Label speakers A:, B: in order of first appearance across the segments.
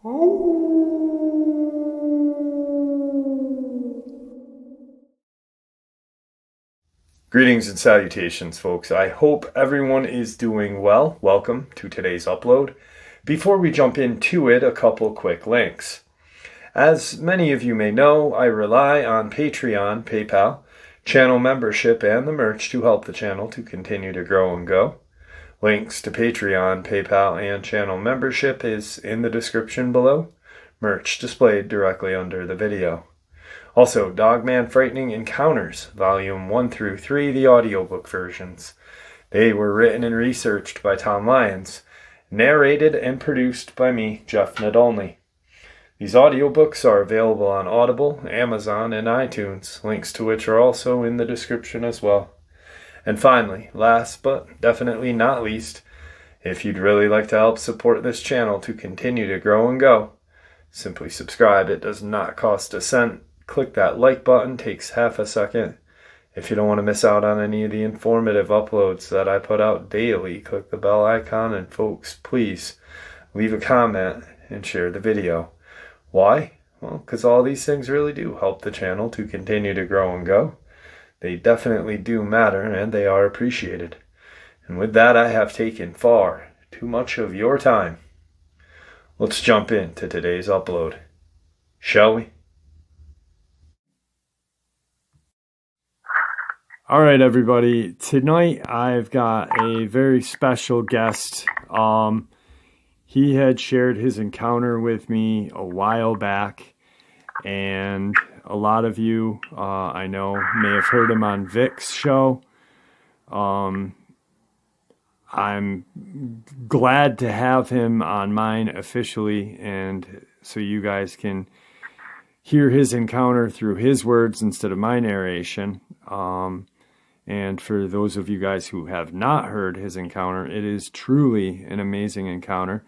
A: Greetings and salutations, folks. I hope everyone is doing well. Welcome to today's upload. Before we jump into it, a couple quick links. As many of you may know, I rely on Patreon, PayPal, channel membership, and the merch to help the channel to continue to grow and go. Links to Patreon, PayPal, and channel membership is in the description below. Merch displayed directly under the video. Also, Dogman Frightening Encounters, Volume 1 through 3, the audiobook versions. They were written and researched by Tom Lyons, narrated and produced by me, Jeff Nadolny. These audiobooks are available on Audible, Amazon, and iTunes, links to which are also in the description as well. And finally, last but definitely not least, if you'd really like to help support this channel to continue to grow and go, simply subscribe. It does not cost a cent. Click that like button, takes half a second. If you don't want to miss out on any of the informative uploads that I put out daily, click the bell icon, and folks, please leave a comment and share the video. Why? Well, because all these things really do help the channel to continue to grow and go. They definitely do matter, and they are appreciated. And with that, I have taken far too much of your time. Let's jump into today's upload, shall we? All right, everybody. Tonight I've got a very special guest. He had shared his encounter with me a while back, and a lot of you, I know, may have heard him on Vic's show. I'm glad to have him on mine officially, and so you guys can hear his encounter through his words instead of my narration. And for those of you guys who have not heard his encounter, it is truly an amazing encounter.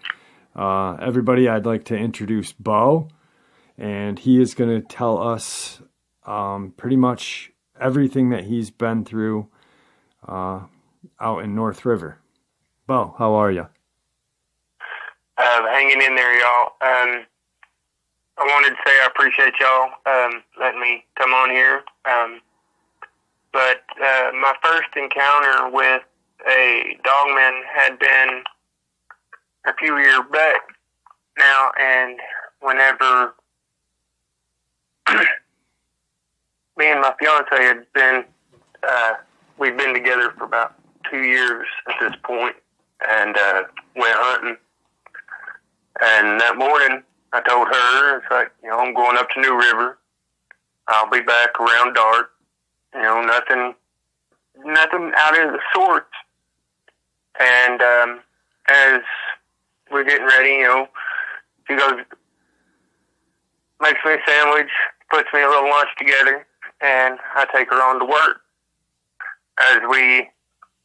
A: Everybody, I'd like to introduce Bo, and he is going to tell us pretty much everything that he's been through out in North River. Bo, how are you?
B: Hanging in there, y'all. I wanted to say I appreciate y'all letting me come on here. But my first encounter with a dogman had been a few years back now, and whenever me and my fiance had been, we'd been together for about 2 years at this point, and went hunting. And that morning, I told her, it's like, I'm going up to New River. I'll be back around dark. Nothing out of the sorts. And as we're getting ready, she goes, makes me a sandwich, puts me a little lunch together, and I take her on to work. As we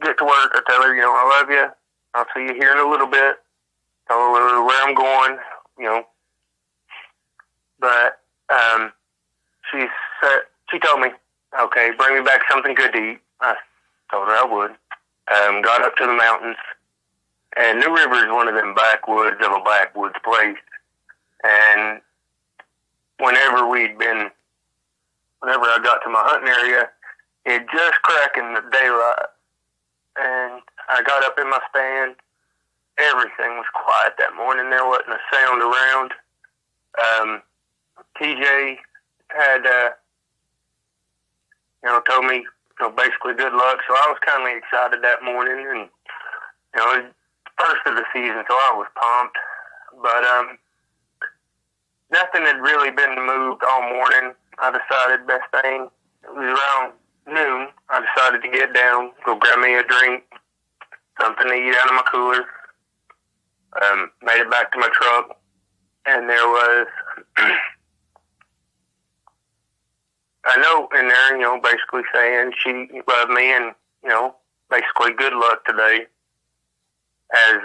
B: get to work, I tell her, I love you. I'll see you here in a little bit. Tell her where I'm going, But she told me, okay, bring me back something good to eat. I told her I would. Got up to the mountains, and New River is one of them backwoods of a backwoods place. And whenever I got to my hunting area, it just cracking the daylight. And I got up in my stand. Everything was quiet that morning. There wasn't a sound around. TJ had, told me, basically good luck. So I was kind of excited that morning, and it was first of the season, so I was pumped. But nothing had really been moved all morning. I decided best thing. It was around noon. I decided to get down, go grab me a drink, something to eat out of my cooler. Made it back to my truck, and there was a note in there, basically saying she loved me and, basically good luck today. As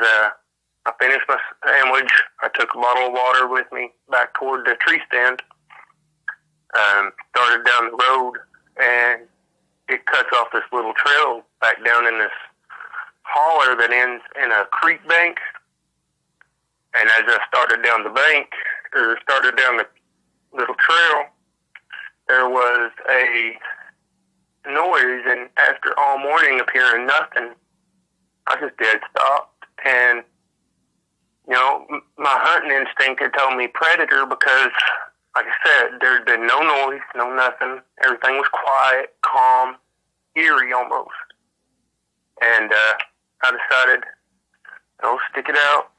B: I finished my sandwich, I took a bottle of water with me back toward the tree stand, started down the road, and it cuts off this little trail back down in this holler that ends in a creek bank. And as I started down the bank, or started down the little trail, there was a noise, and after all morning of hearing nothing, I just dead stopped. And, you know, my hunting instinct had told me predator because, like I said, there had been no noise, no nothing. Everything was quiet, calm, eerie almost. And I decided, you know, stick it out,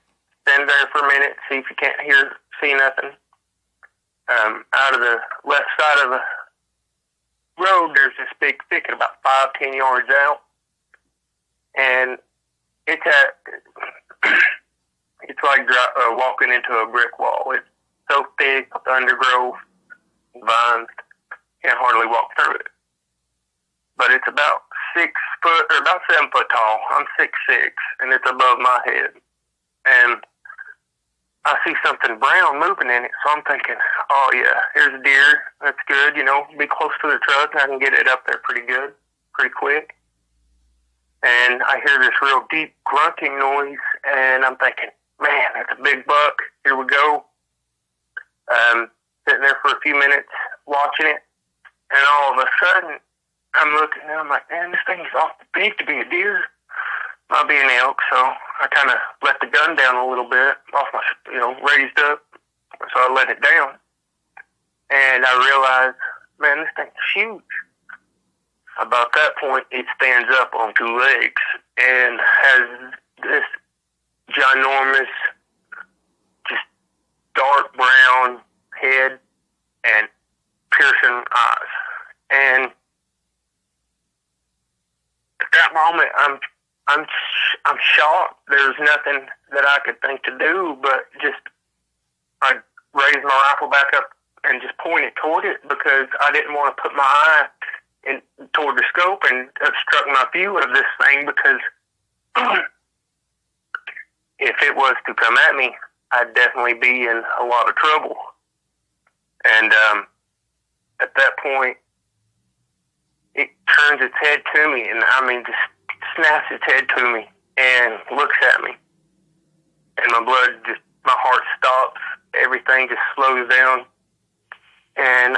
B: stand there for a minute, see if you can't see nothing. Out of the left side of the road, there's this big thicket about 5-10 yards out, and it's like walking into a brick wall. It's so thick with undergrowth, vines, can't hardly walk through it. But it's about 6 foot, or about 7 foot tall. I'm 6'6", and it's above my head. And I see something brown moving in it, so I'm thinking, oh yeah, here's a deer. That's good, you know, be close to the truck, and I can get it up there pretty good, pretty quick. And I hear this real deep grunting noise, and I'm thinking, man, that's a big buck. Here we go. Sitting there for a few minutes, watching it, and all of a sudden, I'm looking, and I'm like, man, this thing is awful big to be a deer. Might be an elk, so I kind of let the gun down a little bit, off my, you know, raised up, so I let it down. And I realized, man, this thing's huge. About that point, it stands up on 2 legs and has this ginormous, just dark brown head and piercing eyes. And at that moment, I'm shocked. There's nothing that I could think to do, but just I raised my rifle back up and just pointed toward it because I didn't want to put my eye toward the scope and obstruct my view of this thing, because if it was to come at me, I'd definitely be in a lot of trouble. And at that point, it turns its head to me, and I mean, just snaps its head to me and looks at me. And my heart stops, everything just slows down, and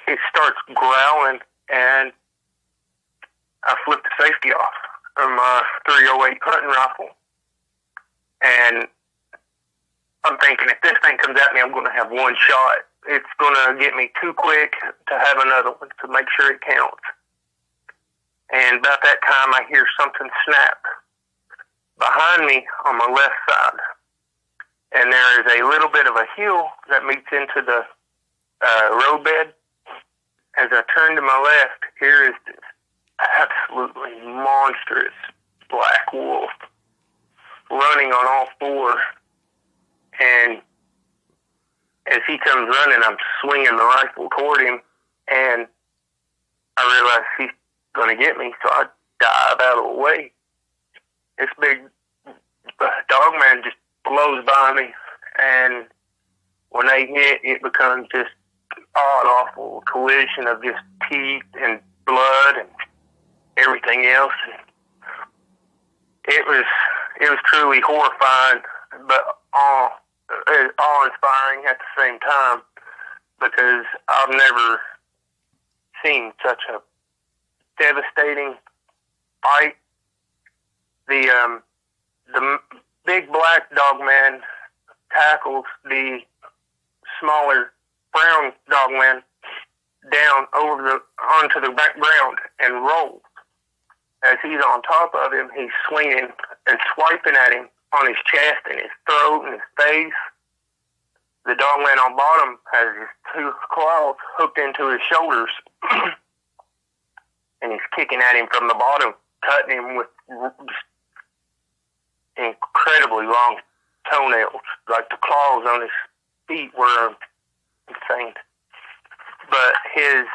B: it starts growling, and I flip the safety off of my .308 hunting rifle. And I'm thinking, if this thing comes at me, I'm going to have one shot. It's going to get me too quick to have another one to make sure it counts. And about that time, I hear something snap behind me on my left side. And there is a little bit of a hill that meets into the roadbed. As I turn to my left, here is this absolutely monstrous black wolf running on all four. And as he comes running, I'm swinging the rifle toward him, and I realize he's going to get me, so I dive out of the way. This big Dogman just blows by me, and when they hit, it becomes just odd, awful collision of just teeth and blood and everything else. It was truly horrifying, but awe-inspiring at the same time, because I've never seen such a devastating fight. The big black Dogman tackles the smaller brown Dogman down onto the background and rolls. As he's on top of him, he's swinging and swiping at him on his chest and his throat and his face. The Dogman on bottom has his 2 claws hooked into his shoulders, and he's kicking at him from the bottom, cutting him with just incredibly long toenails. Like the claws on his feet were insane. But his,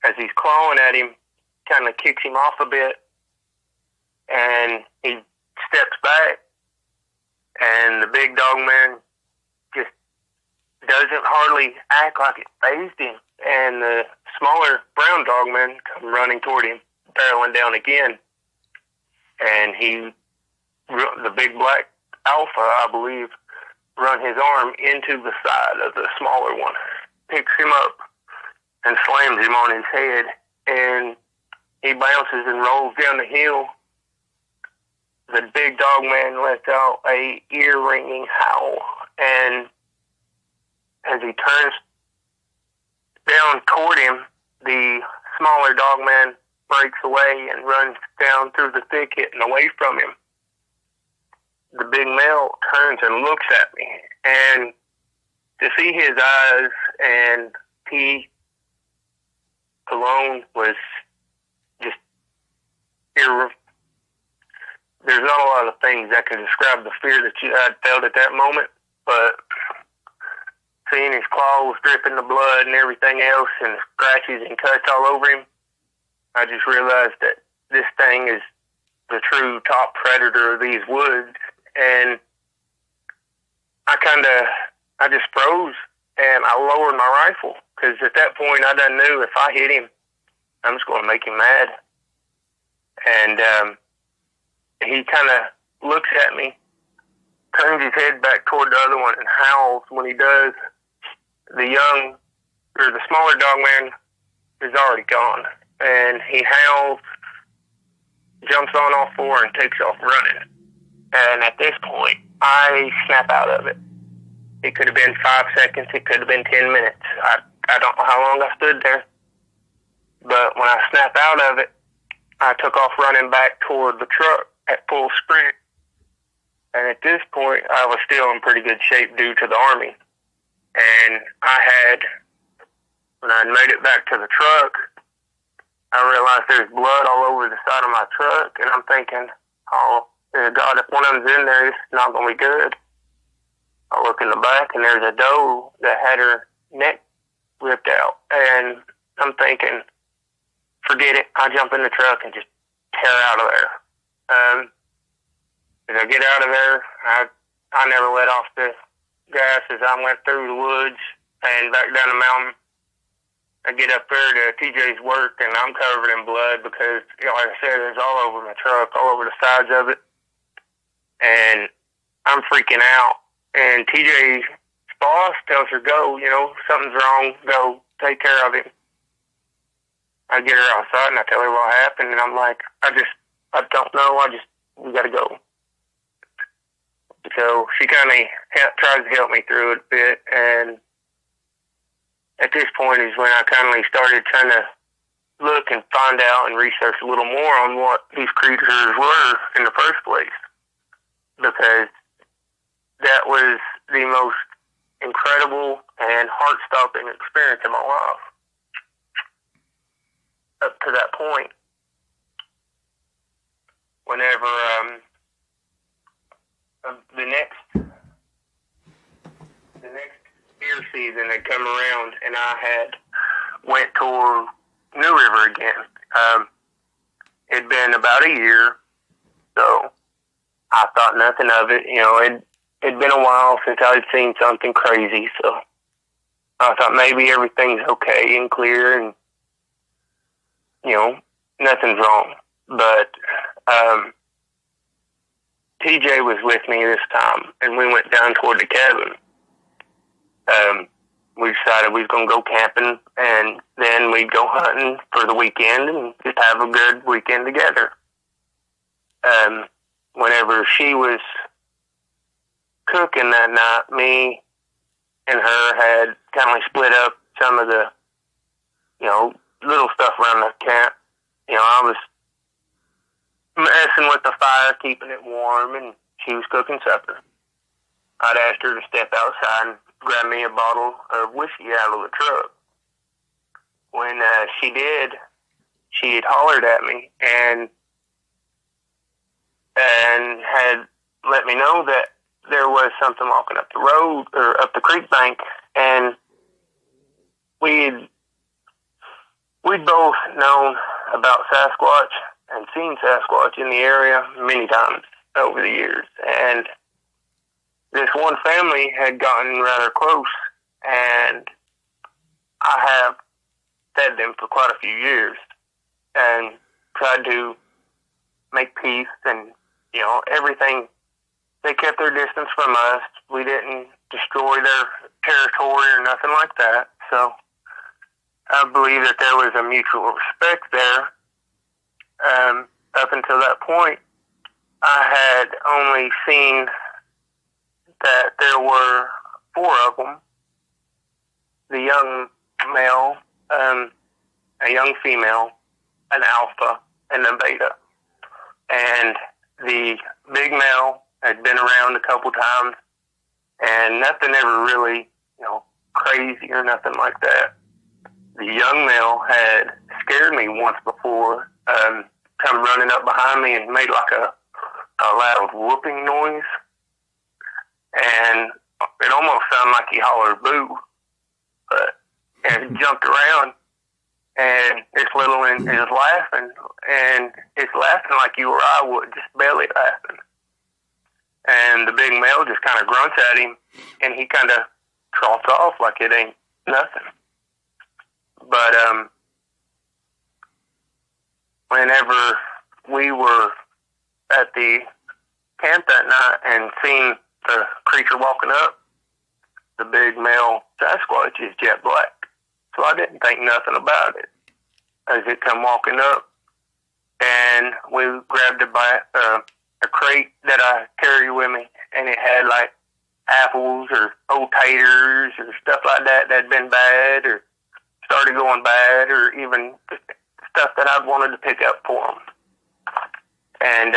B: as he's clawing at him, kind of kicks him off a bit, and he steps back, and the big Dogman just doesn't hardly act like it fazed him, and the smaller brown Dogman come running toward him, barreling down again, and the big black alpha, I believe, run his arm into the side of the smaller one, picks him up, and slams him on his head, and he bounces and rolls down the hill. The big Dogman lets out a ear-ringing howl, and as he turns down toward him, the smaller Dogman breaks away and runs down through the thicket and away from him. The big male turns and looks at me, and to see his eyes and he alone was just there's not a lot of things that can describe the fear that I felt at that moment, but seeing his claws dripping the blood and everything else and scratches and cuts all over him, I just realized that this thing is the true top predator of these woods. And I just froze and I lowered my rifle because at that point I done knew if I hit him, I'm just going to make him mad. And he kind of looks at me, turns his head back toward the other one, and howls. When he does, the smaller Dogman is already gone, and he howls, jumps on all four, and takes off running. And at this point, I snap out of it. It could have been 5 seconds. It could have been 10 minutes. I don't know how long I stood there. But when I snapped out of it, I took off running back toward the truck at full sprint. And at this point, I was still in pretty good shape due to the Army. And when I made it back to the truck, I realized there's blood all over the side of my truck. And I'm thinking, oh, God, if one of them's in there, it's not going to be good. I look in the back, and there's a doe that had her neck ripped out. And I'm thinking, forget it. I jump in the truck and just tear out of there. As I get out of there, I never let off the gas as I went through the woods and back down the mountain. I get up there to TJ's work, and I'm covered in blood because, like I said, it's all over my truck, all over the sides of it. And I'm freaking out. And TJ's boss tells her, go, something's wrong, go, take care of him. I get her outside, and I tell her what happened, and I'm like, I don't know, we gotta go. So she kind of tries to help me through it a bit, and at this point is when I kind of started trying to look and find out and research a little more on what these creatures were in the first place. Because that was the most incredible and heart-stopping experience of my life. Up to that point, whenever the next deer season had come around, and I had went toward New River again. It'd been about a year, so I thought nothing of it. It'd been a while since I'd seen something crazy, so I thought maybe everything's okay and clear, and nothing's wrong. But TJ was with me this time, and we went down toward the cabin. We decided we was going to go camping, and then we'd go hunting for the weekend and just have a good weekend together. Whenever she was cooking that night, me and her had kind of split up some of the, little stuff around the camp. I was messing with the fire, keeping it warm, and she was cooking supper. I'd asked her to step outside and grab me a bottle of whiskey out of the truck. When she did, she had hollered at me and had let me know that there was something walking up the road or up the creek bank, and we'd both known about Sasquatch and seen Sasquatch in the area many times over the years. And this one family had gotten rather close, and I have fed them for quite a few years and tried to make peace and, everything they kept their distance from us. We didn't destroy their territory or nothing like that. So I believe that there was a mutual respect there. Up until that point, I had only seen that there were 4 of them. The young male, a young female, an alpha, and a beta. And the big male had been around a couple times, and nothing ever really, crazy or nothing like that. The young male had scared me once before, come running up behind me and made like a loud whooping noise. And it almost sounded like he hollered boo. And jumped around, and this little one is laughing, and it's laughing like you or I would, just belly laughing. And the big male just kind of grunts at him, and he kind of trots off like it ain't nothing. But whenever we were at the camp that night and seen the creature walking up, the big male Sasquatch is jet black. So I didn't think nothing about it as it come walking up. And we grabbed a crate that I carry with me, and it had like apples or old taters or stuff like that that had been bad or started going bad, or even stuff that I wanted to pick up for them. And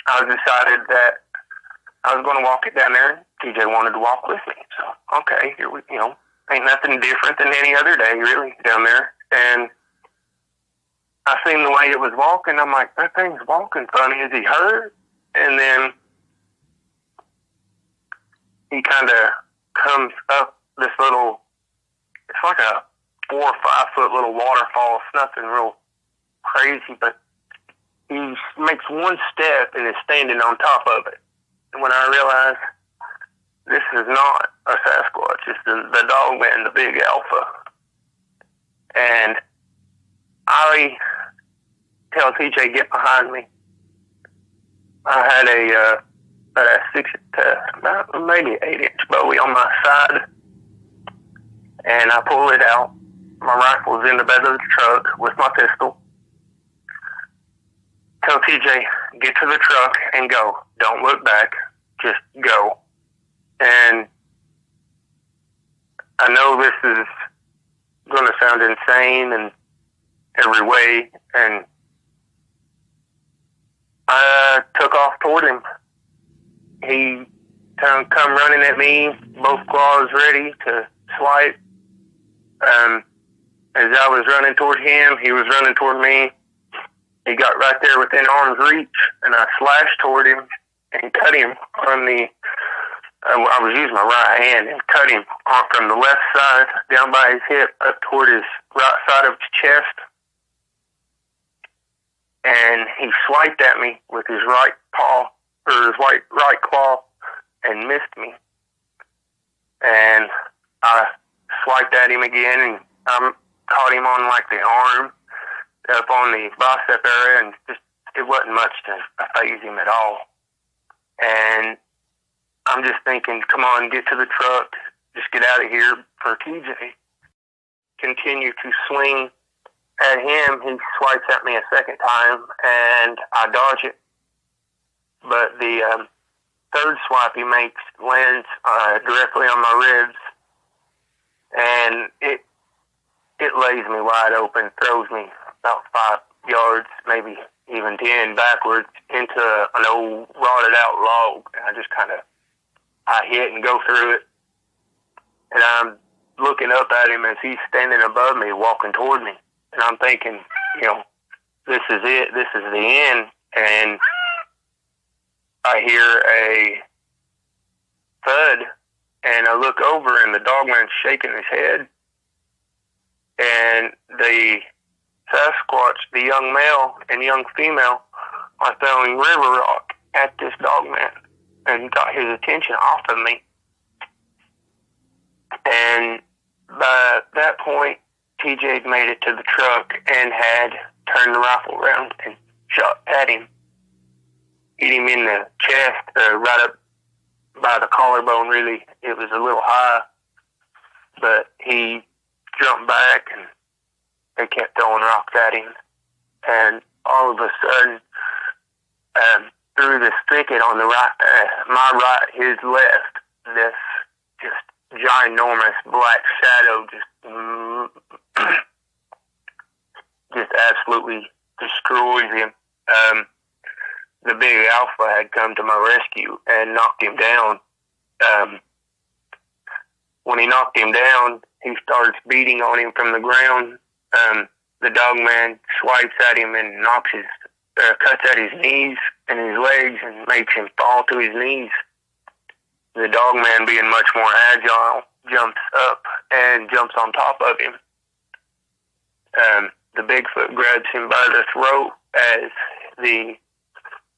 B: I decided that I was going to walk it down there. TJ wanted to walk with me. So, okay, here we, ain't nothing different than any other day, really, down there. And I seen the way it was walking. I'm like, that thing's walking funny. Is he hurt? And then he kind of comes up this little, it's like a 4 or 5 foot little waterfall. It's nothing real crazy, but he makes one step and is standing on top of it. And when I realized this is not a Sasquatch, it's the Dogman, the big alpha. And I tell TJ, get behind me. I had a 6 to maybe 8-inch Bowie on my side, and I pull it out. My rifle's in the bed of the truck with my pistol. Tell TJ, get to the truck and go. Don't look back. Just go. And I know this is going to sound insane in every way, and I took off toward him. He come running at me, both claws ready to swipe. As I was running toward him, he was running toward me. He got right there within arm's reach, and I slashed toward him and cut him on the, I was using my right hand, and cut him from the left side down by his hip up toward his right side of his chest. And he swiped at me with his right paw, or his right claw, and missed me. And I swiped at him again, and I caught him on like the arm, up on the bicep area, and just it wasn't much to phase him at all. And I'm just thinking, come on, get to the truck, just get out of here for TJ. Continue to swing at him. He swipes at me a second time, and I dodge it. But the third swipe he makes lands directly on my ribs, and it lays me wide open, throws me about 5 yards, maybe even 10, backwards into an old rotted out log. And I just I hit and go through it. And I'm looking up at him as he's standing above me, walking toward me. And I'm thinking, this is it. This is the end. And I hear a thud, and I look over, and the Dogman's shaking his head. And the Sasquatch, the young male and young female, are throwing river rock at this Dogman and got his attention off of me. And by that point, TJ made it to the truck and had turned the rifle around and shot at him. hit him in the chest, right up by the collarbone, really. It was a little high, but he jumped back and they kept throwing rocks at him. And all of a sudden, through this thicket on the right, my right, his left, this just ginormous black shadow just absolutely destroys him. The big alpha had come to my rescue and knocked him down. When he knocked him down, he starts beating on him from the ground. The Dogman swipes at him and cuts at his knees and his legs and makes him fall to his knees. The Dogman, being much more agile, jumps up and jumps on top of him. The Bigfoot grabs him by the throat as the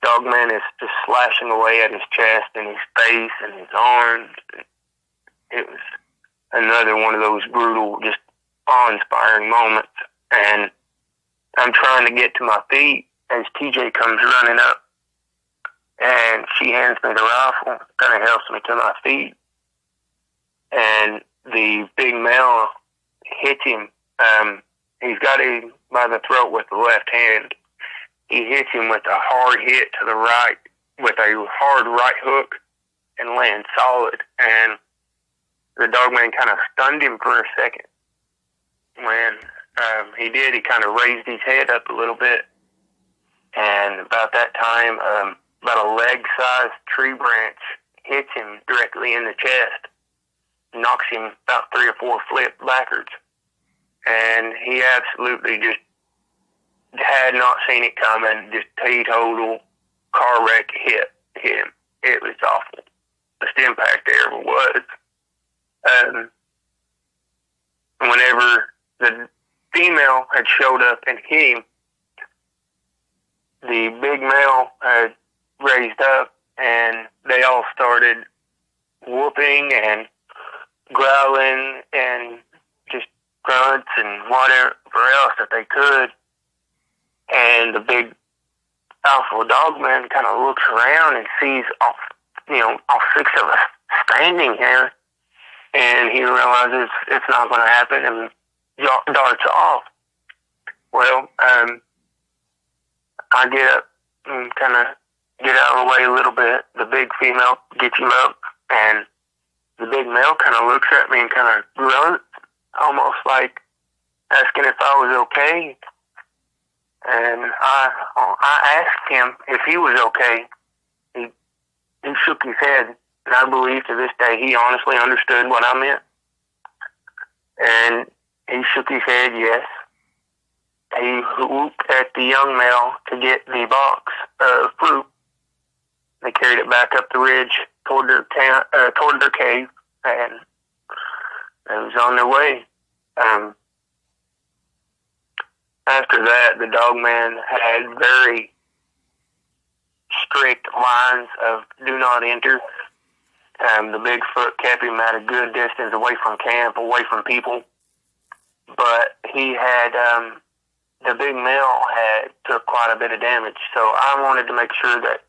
B: Dogman is just slashing away at his chest and his face and his arms. It was another one of those brutal, just awe-inspiring moments. And I'm trying to get to my feet as TJ comes running up, and she hands me the rifle, kind of helps me to my feet. And the big male hits him. He's got him by the throat with the left hand. He hits him with a hard hit to the right, with a hard right hook, and lands solid. And the Dogman kind of stunned him for a second. When he did, he kind of raised his head up a little bit. And about that time, about a leg-sized tree branch hits him directly in the chest, knocks him about 3 or 4 feet backwards. And he absolutely just had not seen it coming, just teetotal car wreck hit him. It was awful. Best impact there ever was. Whenever the female had showed up and hit him, the big male had raised up, and they all started whooping and growling and just grunts and whatever else that they could. And the big alpha Dogman kind of looks around and sees all 6 of us standing here, and he realizes it's not going to happen and darts off. Well, I get up and kind of get out of the way a little bit. The big female gets him up, and the big male kind of looks at me and kind of grunts, almost like asking if I was okay. And I asked him if he was okay. He shook his head, and I believe to this day he honestly understood what I meant. And he shook his head, yes. He whooped at the young male to get the box of fruit. They carried it back up the ridge toward their cave, and it was on their way. After that, the Dogman had very strict lines of do not enter. The Bigfoot kept him at a good distance away from camp, away from people. But he had, the big male had took quite a bit of damage. So I wanted to make sure that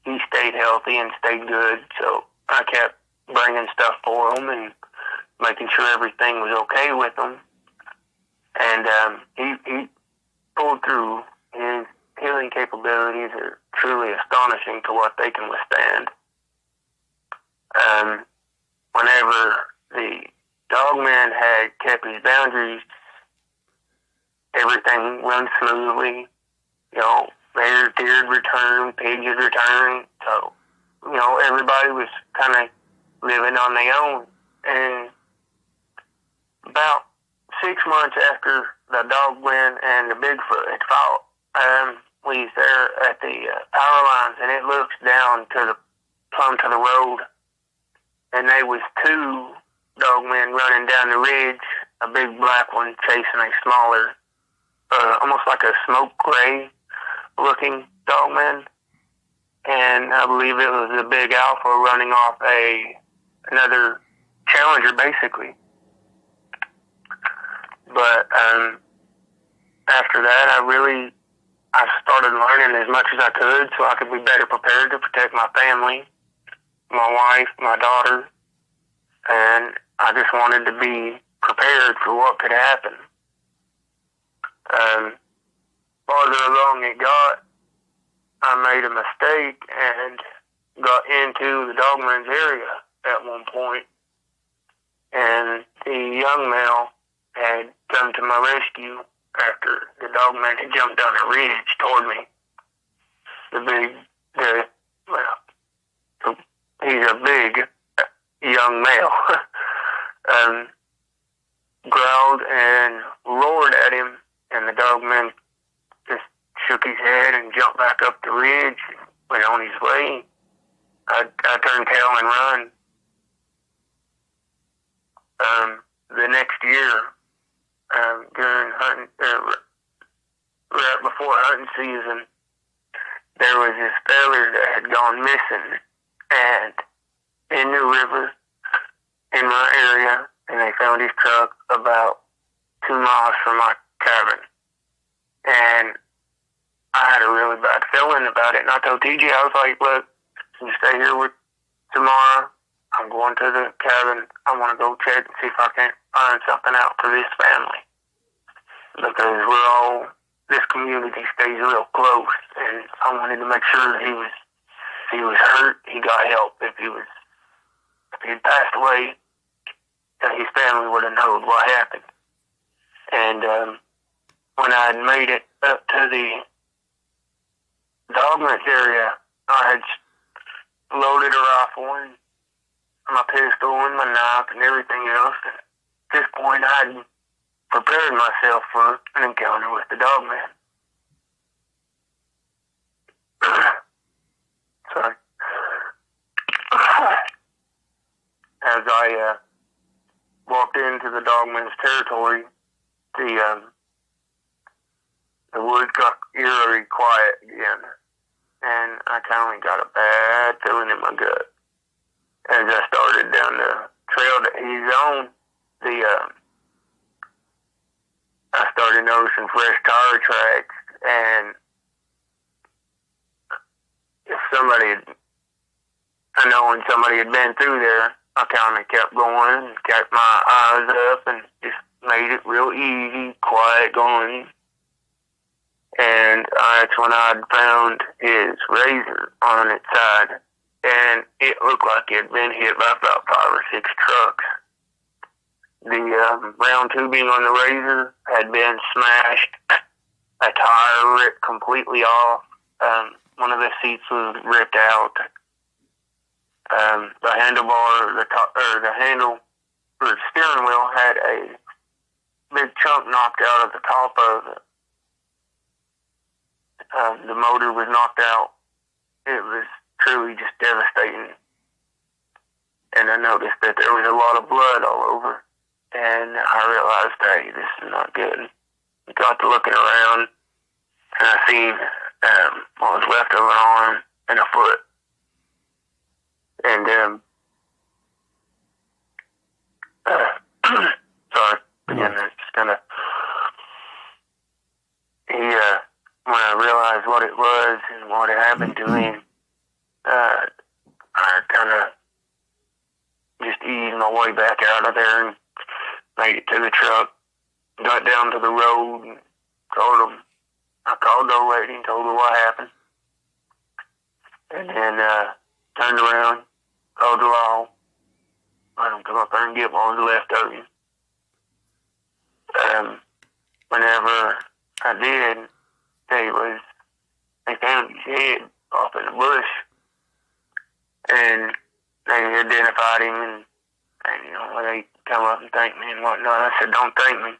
B: he stayed healthy and stayed good. So I kept bringing stuff for him and making sure everything was okay with him. And he pulled through. His healing capabilities are truly astonishing to what they can withstand. Whenever the Dogman had kept his boundaries, everything went smoothly. Bears did return, pigs had returned. So, everybody was kind of living on their own. And about 6 months after the Dogman and the Bigfoot had fought, we was there at the power lines, and it looks down plumb to the road, and there was 2 Dogmen running down the ridge, a big black one chasing a smaller, almost like a smoke gray looking Dogman, and I believe it was a big alpha running off another challenger, basically. But after that, I started learning as much as I could so I could be better prepared to protect my family, my wife, my daughter, and I just wanted to be prepared for what could happen. Farther along it got, I made a mistake and got into the Dogman's area at one point, and the young male had come to my rescue after the Dogman had jumped down a ridge toward me. He's a big young male. Growled and roared at him, and the Dogman just shook his head and jumped back up the ridge and went on his way. I turned tail and run. The next year, during hunting, right before hunting season, there was this feller that had gone missing, and in the river in my area, and they found his truck about 2 miles from my cabin. And I had a really bad feeling about it, and I told TJ, I was like, look, you stay here with tomorrow. I'm going to the cabin. I want to go check and see if I can find something out for this family. Because this community stays real close, and I wanted to make sure that if he was hurt, he got help. If he had passed away, that his family would have known what happened. And when I had made it up to the Dogman area, I had loaded a rifle and my pistol and my knife and everything else. And at this point, I had prepared myself for an encounter with the Dogman. Sorry. As I walked into the Dogman's territory, the woods got eerily quiet again, and I kind of got a bad feeling in my gut. As I started down the trail that he's on, I started noticing fresh tire tracks, and knowing somebody had been through there, I kind of kept going and kept my eyes up and just made it real easy, quiet going. And that's when I'd found his razor on its side, and it looked like it had been hit by about 5 or 6 trucks. The round tubing on the razor had been smashed, a tire ripped completely off, one of the seats was ripped out, the handlebar, the handle, or the steering wheel had a big chunk knocked out of the top of it. The motor was knocked out. It was truly just devastating. And I noticed that there was a lot of blood all over. And I realized, hey, this is not good. I got to looking around, and I seen what was left of an arm and a foot. And, sorry, again, it's just kind of, when I realized what it was and what had happened to him, I kind of just eased my way back out of there and made it to the truck, got down to the road and I called the old lady and told her what happened. And then turned around, called the law, let them come up there and get what was left of him. Whenever I did, they found his head off in the bush, and they identified him, and they come up and thanked me and whatnot. I said, don't thank me.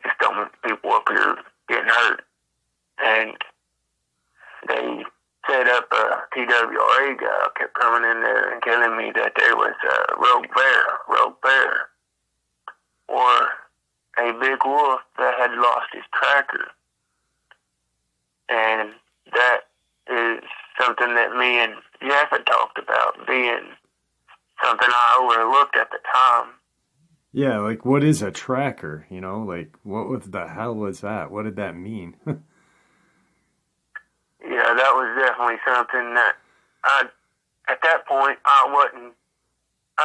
B: Just don't want people up here getting hurt. And they set up a TWRA guy, kept coming in there and telling me that there was a rogue bear, or a big wolf that had lost his tracker. And that is something that me and Jeff had talked about being something I overlooked at the time.
A: Yeah, like, what is a tracker? Like, what the hell was that? What did that mean?
B: Yeah, that was definitely something that at that point, I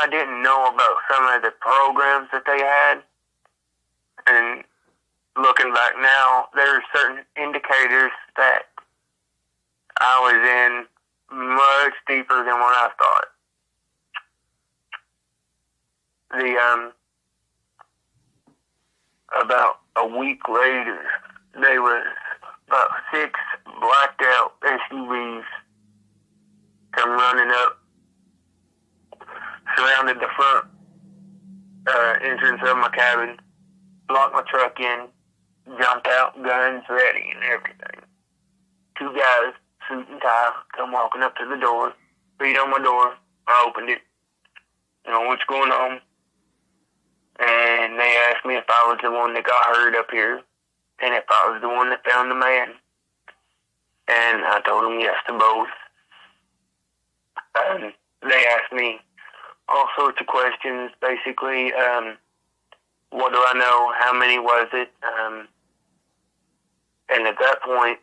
B: didn't know about some of the programs that they had. And looking back now, there are certain indicators that I was in much deeper than what I thought. About a week later, there was about 6 blacked out SUVs come running up, surrounded the front entrance of my cabin, locked my truck in, jumped out, guns ready and everything. 2 guys, suit and tie, come walking up to the door, beat on my door. I opened it. You know, what's going on? And they asked me if I was the one that got hurt up here, and if I was the one that found the man. And I told them yes to both. They asked me all sorts of questions, basically. What do I know? How many was it? And at that point,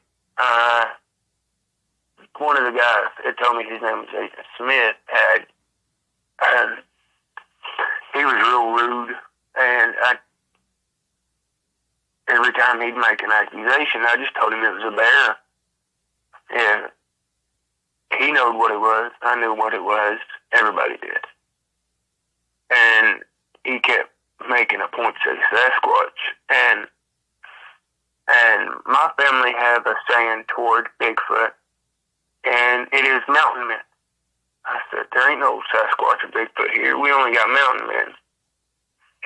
B: one of the guys that told me his name was Agent Smith he was real rude, and every time he'd make an accusation, I just told him it was a bear. And he knew what it was. I knew what it was. Everybody did. And he kept making a point to say Sasquatch. And my family have a saying toward Bigfoot, and it is mountain men. I said, there ain't no Sasquatch or Bigfoot here. We only got mountain men.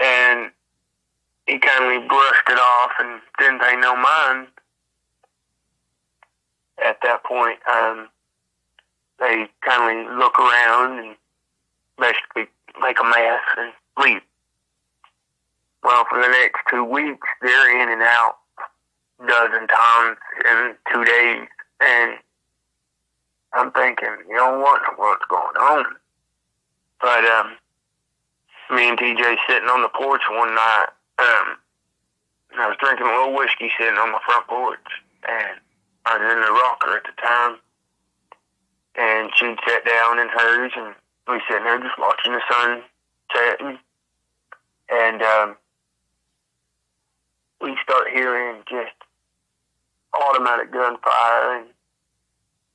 B: And he kindly brushed it off and didn't pay no mind. At that point, they kindly look around and basically make a mess and leave. Well, for the next 2 weeks, they're in and out a dozen times in 2 days. And I'm thinking, you know what's going on? But me and TJ sitting on the porch one night, I was drinking a little whiskey sitting on my front porch, and I was in the rocker at the time, and she'd sat down in hers, and we sitting there just watching the sun setting, and we start hearing just automatic gunfire and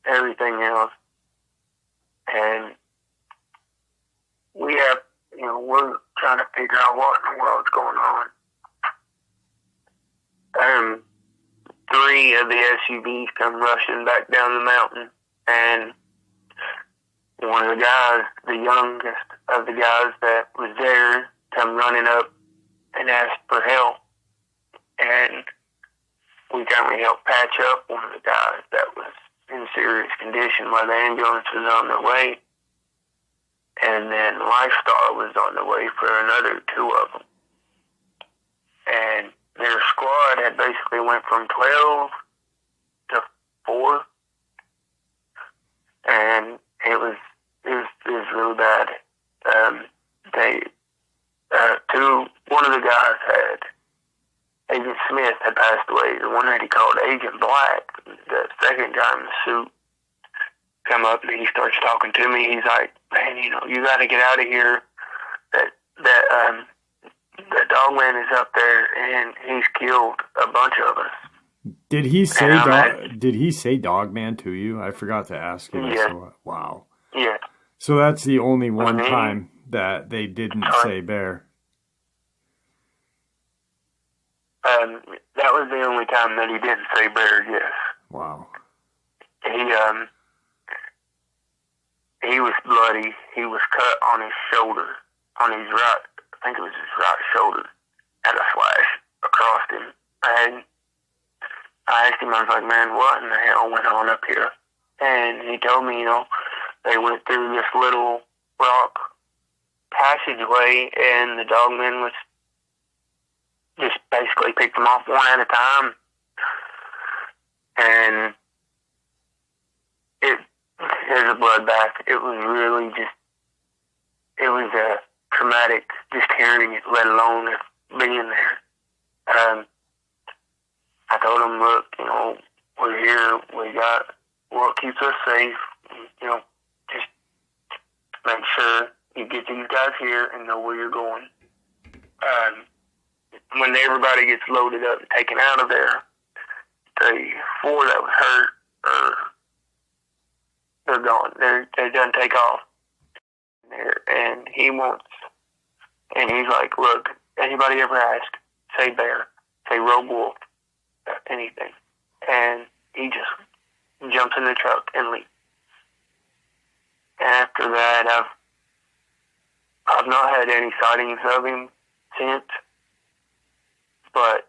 B: everything else, and we're trying to figure out what in the world's going on. 3 of the SUVs come rushing back down the mountain, and one of the guys, the youngest of the guys that was there, come running up and asked for help, and we kindly helped patch up one of the guys that was in serious condition while the ambulance was on their way. And then Lifestar was on the way for another 2 of them. And their squad had basically went from 12 to 4. And it was really bad. One of the guys Agent Smith had passed away. The one that he called Agent Black, the second guy in the suit, come up and he starts talking to me. He's like, man, you got to get out of here. That Dogman is up there and he's killed a bunch of us.
A: Did he say Dogman to you? I forgot to ask you.
B: Yeah.
A: So, wow.
B: Yeah.
A: So that's the only one time that they didn't say bear.
B: That was the only time that he didn't say bear, yes.
A: Wow.
B: He was bloody. He was cut on his shoulder, on his right, I think it was his right shoulder, had a slash across him. And I asked him, I was like, man, what in the hell went on up here? And he told me, they went through this little rock passageway, and the Dogman was just basically picked them off one at a time. And it was a bloodbath. It was really it was a traumatic just hearing it, let alone being there. I told him, look, we're here. We got what keeps us safe. You know, just make sure you get these guys here and know where you're going. When everybody gets loaded up and taken out of there, the 4 that was hurt, they're gone. They done take off. And he's like, look, anybody ever ask, say bear, say rogue wolf, anything. And he just jumps in the truck and leaves. After that, I've not had any sightings of him since, but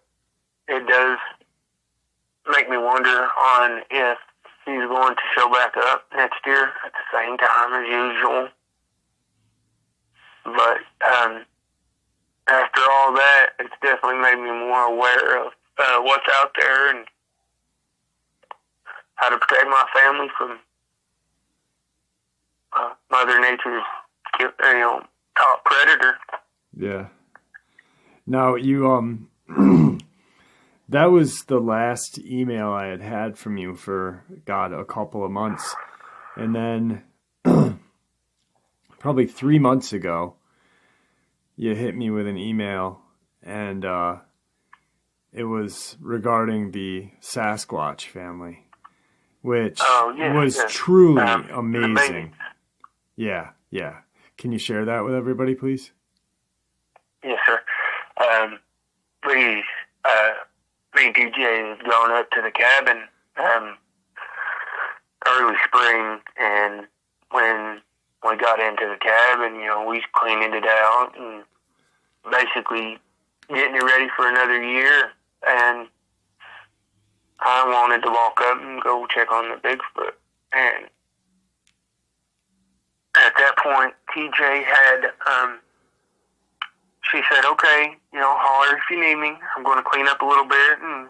B: it does make me wonder on if he's going to show back up next year at the same time as usual. But after all that, it's definitely made me more aware of what's out there and how to protect my family from Mother Nature's top predator.
A: Yeah. Now, you that was the last email I had from you for a couple of months, and then probably 3 months ago, you hit me with an email, and it was regarding the Sasquatch family, which was truly amazing. Yeah. Can you share that with everybody, please?
B: Yes, sir. Me and DJ had gone up to the cabin early spring, and when we got into the cabin, we was cleaning it out and basically getting it ready for another year. And I wanted to walk up and go check on the Bigfoot. And at that point, TJ had, she said, okay, holler if you need me. I'm going to clean up a little bit and,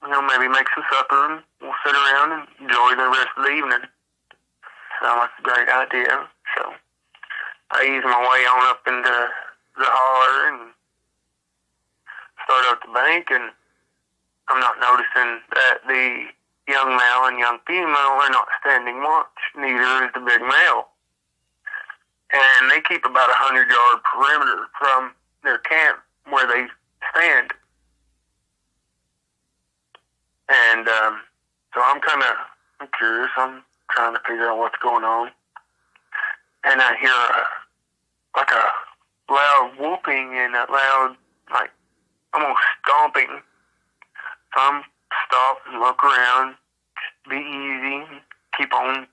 B: maybe make some supper and we'll sit around and enjoy the rest of the evening. So that's a great idea. So I eased my way on up into the holler and start up the bank, and I'm not noticing that the young male and young female are not standing watch. Neither is the big male. And they keep about 100-yard perimeter from their camp where they stand. And so I'm curious. I'm trying to figure out what's going on. And I hear a loud whooping and a loud, almost stomping. So I'm stop and look around, just be easy, keep on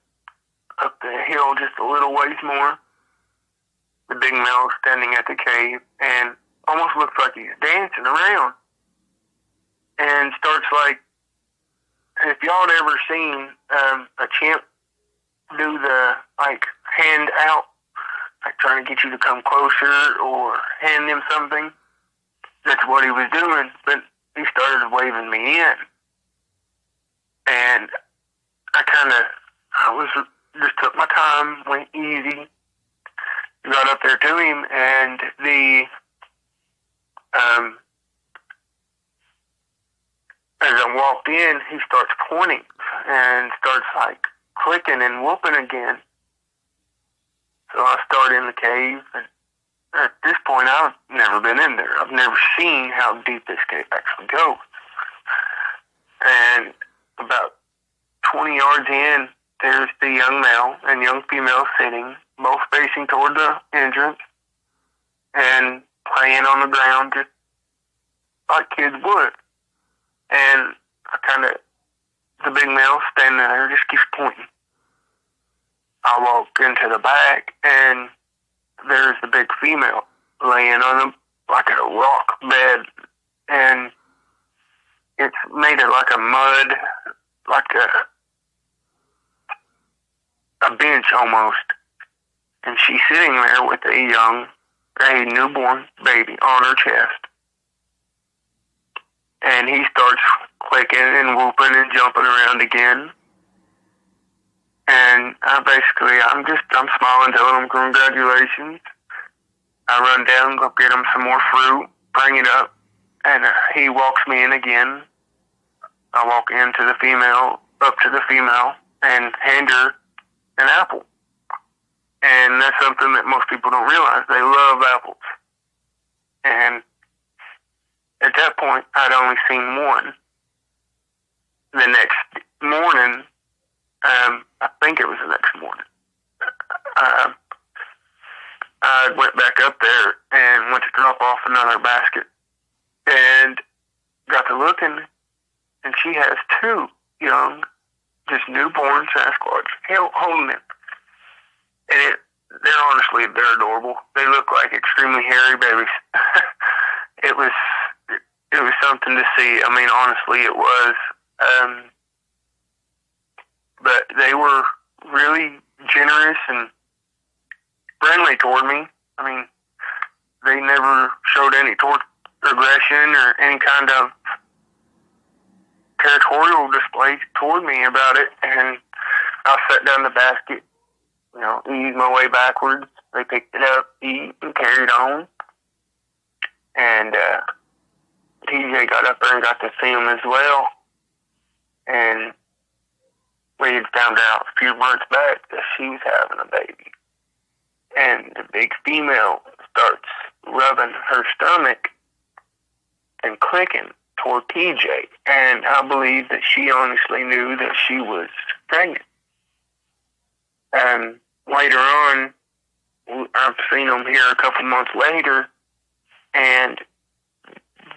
B: up the hill just a little ways more. The big male standing at the cave and almost looks like he's dancing around. And starts if y'all had ever seen a chimp do the hand out, trying to get you to come closer or hand him something, that's what he was doing. But he started waving me in, and I just took my time, went easy, got up there to him, and as I walked in, he starts pointing and starts clicking and whooping again. So I start in the cave, and at this point, I've never been in there. I've never seen how deep this cave actually goes. And about 20 yards in, there's the young male and young female sitting, both facing toward the entrance and playing on the ground just like kids would. And the big male standing there just keeps pointing. I walk into the back, and there's the big female laying on a rock bed, and it's made of a mud, a bench almost. And she's sitting there with a newborn baby on her chest. And he starts clicking and whooping and jumping around again. And I'm smiling, telling him congratulations. I run down, go get him some more fruit, bring it up, and he walks me in again. I walk up to the female, and hand her an apple. And that's something that most people don't realize. They love apples. And at that point, I'd only seen one. The next morning, I think it was the next morning, I went back up there and went to drop off another basket and got to looking, and she has two young, just newborn Sasquatch holding him. And they're adorable. They look like extremely hairy babies. It was something to see. I mean, honestly, it was. But they were really generous and friendly toward me. I mean, they never showed any aggression or any kind of territorial display toward me about it. And I set down the basket, eased my way backwards. They picked it up, eat, and carried on. And TJ got up there and got to see him as well. And we had found out a few months back that she was having a baby. And the big female starts rubbing her stomach and clicking toward TJ. And I believe that she honestly knew that she was pregnant. And later on, I've seen them here a couple months later, and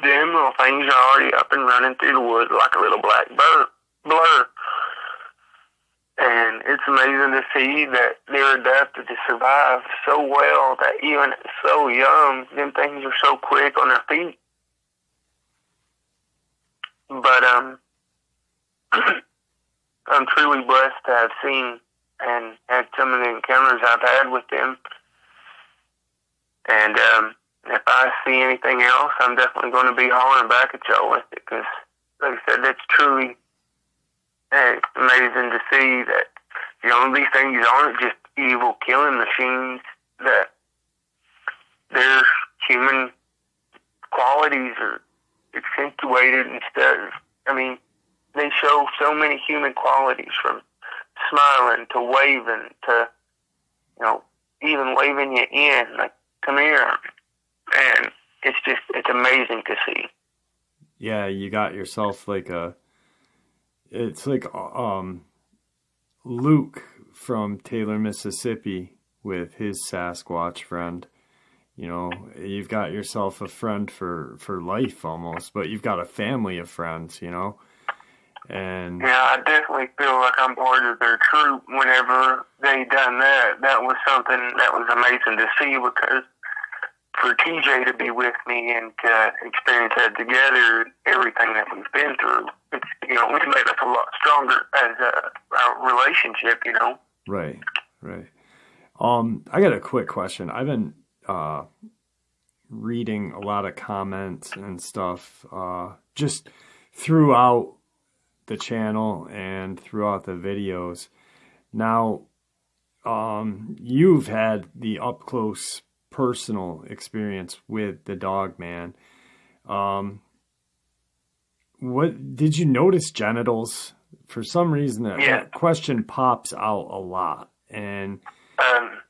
B: them little things are already up and running through the woods like a little black blur. And it's amazing to see that they're adapted to survive so well that even so young, them things are so quick on their feet. But I'm truly blessed to have seen and had some of the encounters I've had with them. And if I see anything else, I'm definitely going to be hollering back at y'all with it, because, like I said, that's truly amazing to see that, these things aren't just evil killing machines, that their human qualities are accentuated instead of, they show so many human qualities, from smiling to waving to, even waving you in, like, come here. And it's amazing to see.
A: Yeah, you got yourself it's like Luke from Taylor, Mississippi with his Sasquatch friend. You've got yourself a friend for life almost, but you've got a family of friends, And
B: yeah, I definitely feel like I'm part of their troop whenever they done that. That was something that was amazing to see, because for TJ to be with me and to experience that together, everything that we've been through, it's, it's made us a lot stronger as our relationship,
A: Right. I got a quick question. I've been reading a lot of comments and stuff just throughout the channel and throughout the videos. Now, you've had the up-close personal experience with the Dogman. What did you notice genitals? For some reason, that question pops out a lot. And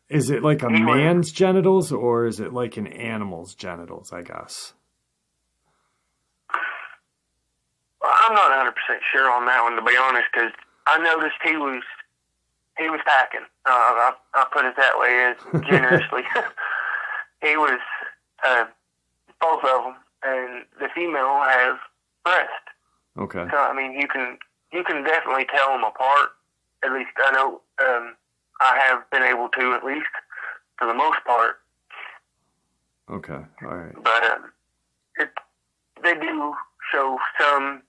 A: is it like a man's genitals, or is it like an animal's genitals, I guess?
B: I'm not 100% sure on that one, to be honest, because I noticed he was packing. I'll put it that way, as generously. He was, both of them, and the female has breast.
A: Okay.
B: So, you can definitely tell them apart. At least I know I have been able to, at least for the most part.
A: Okay, all right.
B: But they do show some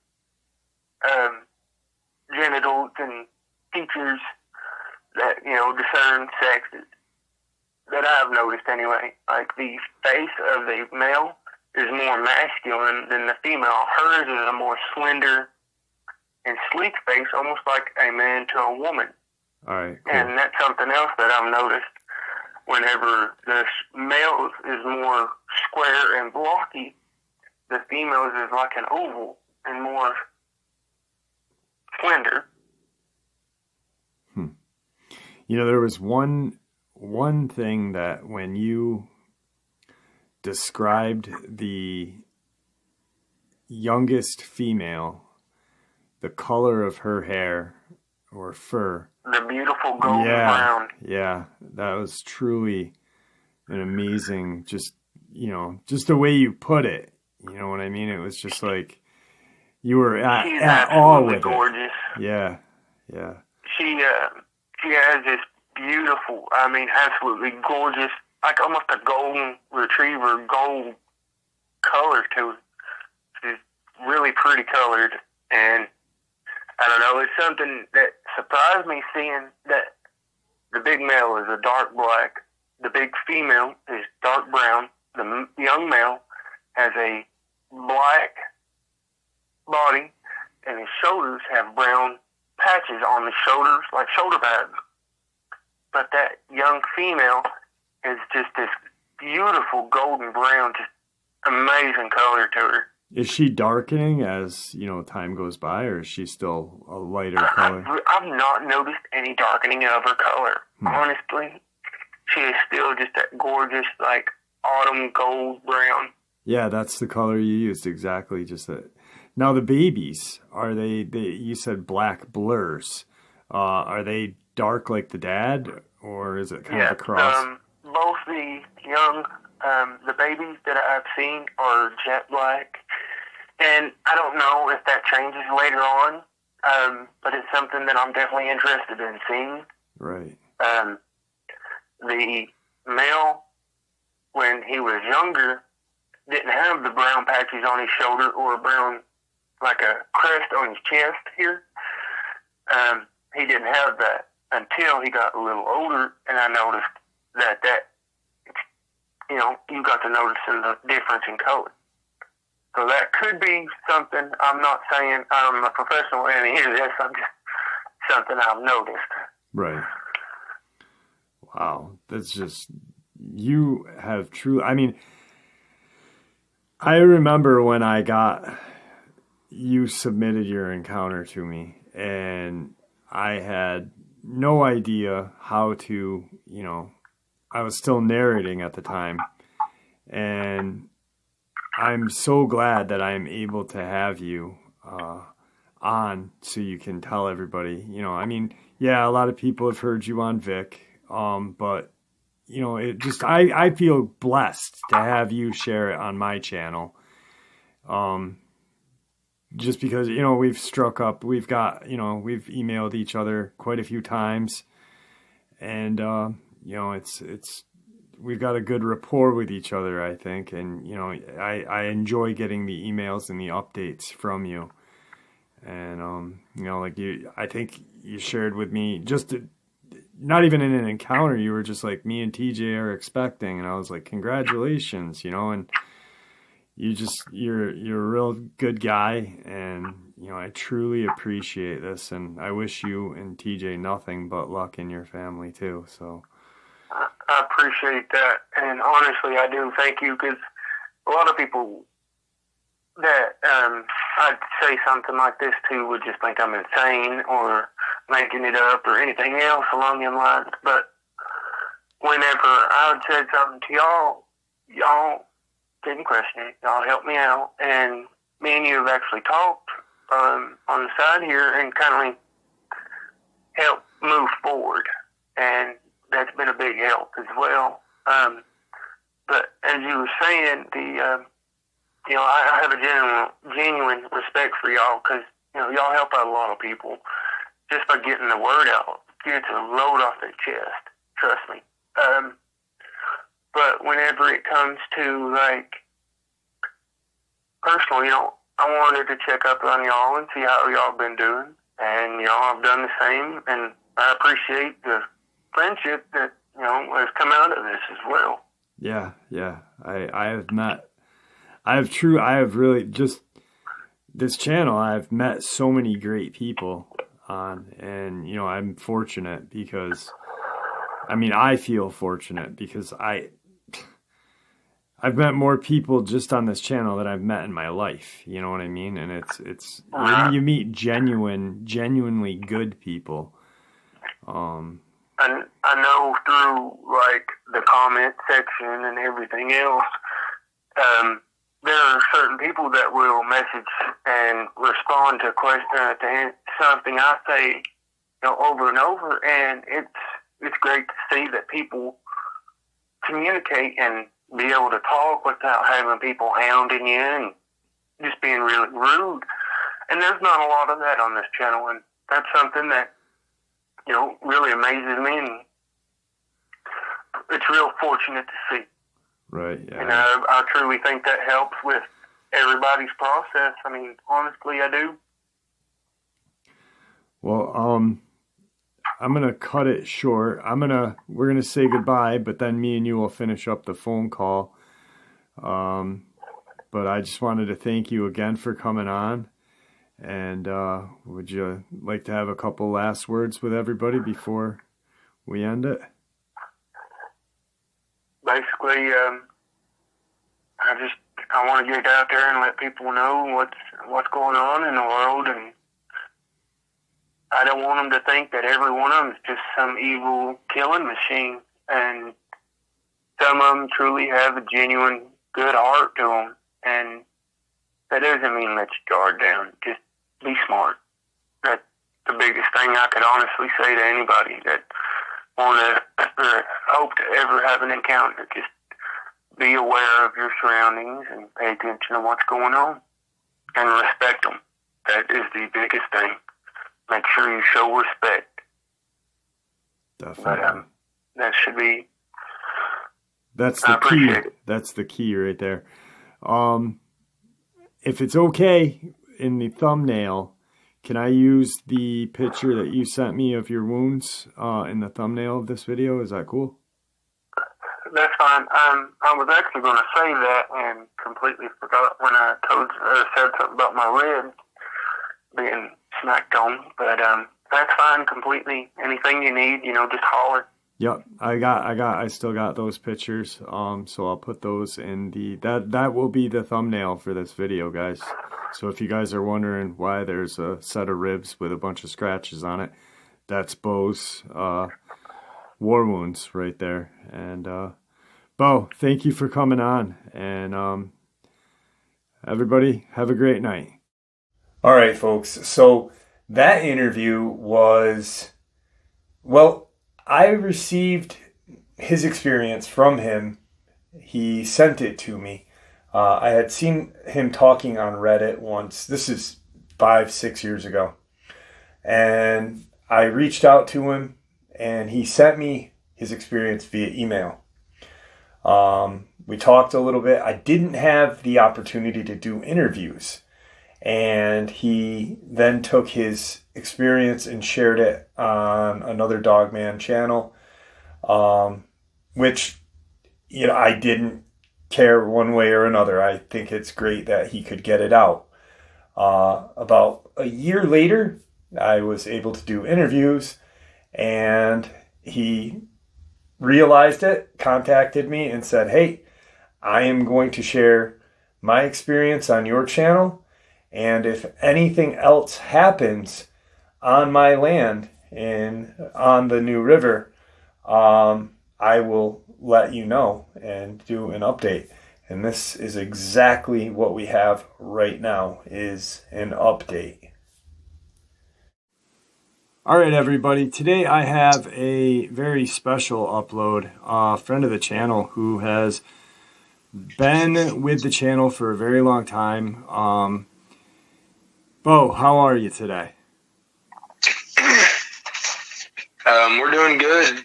B: genitals and features that, discern sexes, that I've noticed anyway. Like, the face of the male is more masculine than the female. Hers is a more slender and sleek face, almost like a man to a woman.
A: All right, cool.
B: And that's something else that I've noticed. Whenever the male is more square and blocky, the female's is like an oval and more slender.
A: You know, there was one thing that when you described the youngest female, the color of her hair or fur.
B: The beautiful golden brown.
A: Yeah, that was truly an amazing, just the way you put it. You know what I mean? It was just like you were at awe with
B: gorgeous.
A: It. Yeah.
B: She has this beautiful, I mean, absolutely gorgeous, like almost a golden retriever gold color to it. She's really pretty colored, and I don't know, it's something that surprised me seeing that the big male is a dark black, the big female is dark brown, the young male has a black body, and his shoulders have brown patches on the shoulders, like shoulder pads. But that young female is just this beautiful golden brown, just amazing color to her.
A: Is she darkening as, time goes by, or is she still a lighter color?
B: I've not noticed any darkening of her color. Honestly, she is still just that gorgeous, like, autumn gold brown.
A: Yeah, that's the color you used, exactly, just that. Now, the babies, are they you said black blurs. Are they dark like the dad, or is it kind of a cross?
B: Both the young, the babies that I've seen are jet black. And I don't know if that changes later on, but it's something that I'm definitely interested in seeing.
A: Right.
B: The male, when he was younger, didn't have the brown patches on his shoulder or a brown, like a crest on his chest here. He didn't have that until he got a little older, and I noticed that you got to notice the difference in color. So that could be something. I'm not saying I'm a professional in any of this. I'm just something I've noticed.
A: Right. Wow. That's just, you have true. I mean, I remember when you submitted your encounter to me, and I had no idea how to, I was still narrating at the time, and I'm so glad that I'm able to have you on so you can tell everybody, I mean, yeah, a lot of people have heard you on Vic, but, it just, I feel blessed to have you share it on my channel. Just because, we've struck up, we've got, we've emailed each other quite a few times, and, we've got a good rapport with each other, I think. And, I enjoy getting the emails and the updates from you. And, I think you shared with me not even in an encounter, you were just like, me and TJ are expecting. And I was like, congratulations, and you're a real good guy. And, I truly appreciate this. And I wish you and TJ nothing but luck in your family too. So
B: I appreciate that, and honestly, I do thank you, because a lot of people that I'd say something like this to would just think I'm insane or making it up or anything else along those lines. But whenever I had said something to y'all didn't question it. Y'all helped me out, and me and you have actually talked on the side here and kind of helped move forward, and that's been a big help as well. But as you were saying, I have a genuine respect for y'all, because y'all help out a lot of people just by getting the word out. Gets a load off their chest. Trust me. But whenever it comes to personal, I wanted to check up on y'all and see how y'all been doing, and y'all have done the same, and I appreciate the friendship that has come out of this as well.
A: Yeah. I have really just this channel. I've met so many great people on, and I'm fortunate because, I feel fortunate because I've met more people just on this channel than I've met in my life. You know what I mean? And it's when you meet genuinely good people.
B: I I know through like the comment section and everything else, there are certain people that will message and respond to something I say, over and over, and it's great to see that people communicate and be able to talk without having people hounding you and just being really rude. And there's not a lot of that on this channel, and that's something that, really amazes me, and it's real fortunate to see.
A: Right, yeah.
B: And I truly think that helps with everybody's process. I mean, honestly, I do.
A: Well, I'm going to cut it short. We're going to say goodbye, but then me and you will finish up the phone call. But I just wanted to thank you again for coming on. And would you like to have a couple last words with everybody before we end it?
B: Basically, I want to get out there and let people know what's going on in the world, and I don't want them to think that every one of them is just some evil killing machine. And some of them truly have a genuine good heart to them, and that doesn't mean let your guard down. Just be smart. That's the biggest thing I could honestly say to anybody that want to or hope to ever have an encounter. Just be aware of your surroundings and pay attention to what's going on and respect them. That is the biggest thing. Make sure you show respect.
A: Definitely.
B: But that should be.
A: That's the key. That's the key right there. If it's okay, in the thumbnail, can I use the picture that you sent me of your wounds in the thumbnail of this video? Is that cool?
B: That's fine. I was actually going to say that and completely forgot when I said something about my ribs being smacked on. But that's fine completely. Anything you need, just holler.
A: Yep, I still got those pictures. So I'll put those in that will be the thumbnail for this video, guys. So if you guys are wondering why there's a set of ribs with a bunch of scratches on it, that's Bo's war wounds right there. And Bo, thank you for coming on, and everybody have a great night. All right, folks. So that interview was, well, I received his experience from him. He sent it to me. I had seen him talking on Reddit once. This is 5-6 years ago. And I reached out to him, and he sent me his experience via email. We talked a little bit. I didn't have the opportunity to do interviews. And he then took his experience and shared it on another Dogman channel, which, I didn't care one way or another. I think it's great that he could get it out. About a year later, I was able to do interviews, and he realized it, contacted me, and said, "Hey, I am going to share my experience on your channel, and if anything else happens on my land on the New River, I will let you know and do an update." And this is exactly what we have right now, is an update. All right, everybody. Today I have a very special upload. A friend of the channel who has been with the channel for a very long time. Bo, how are you today?
B: We're doing good.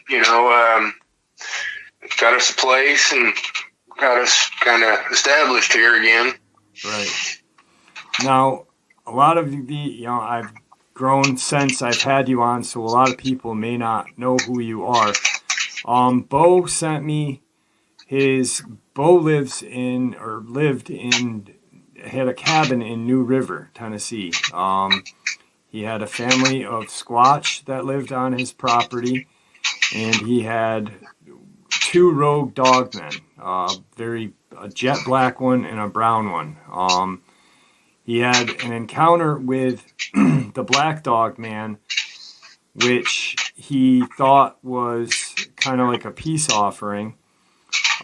B: Got us a place and got us kind of established here again.
A: Right. Now, a lot of I've grown since I've had you on, so a lot of people may not know who you are. Bo sent me Bo had a cabin in New River, Tennessee. He had a family of Squatch that lived on his property, and he had 2 rogue dogmen, a jet black one and a brown one. He had an encounter with the black dog man, which he thought was kind of like a peace offering.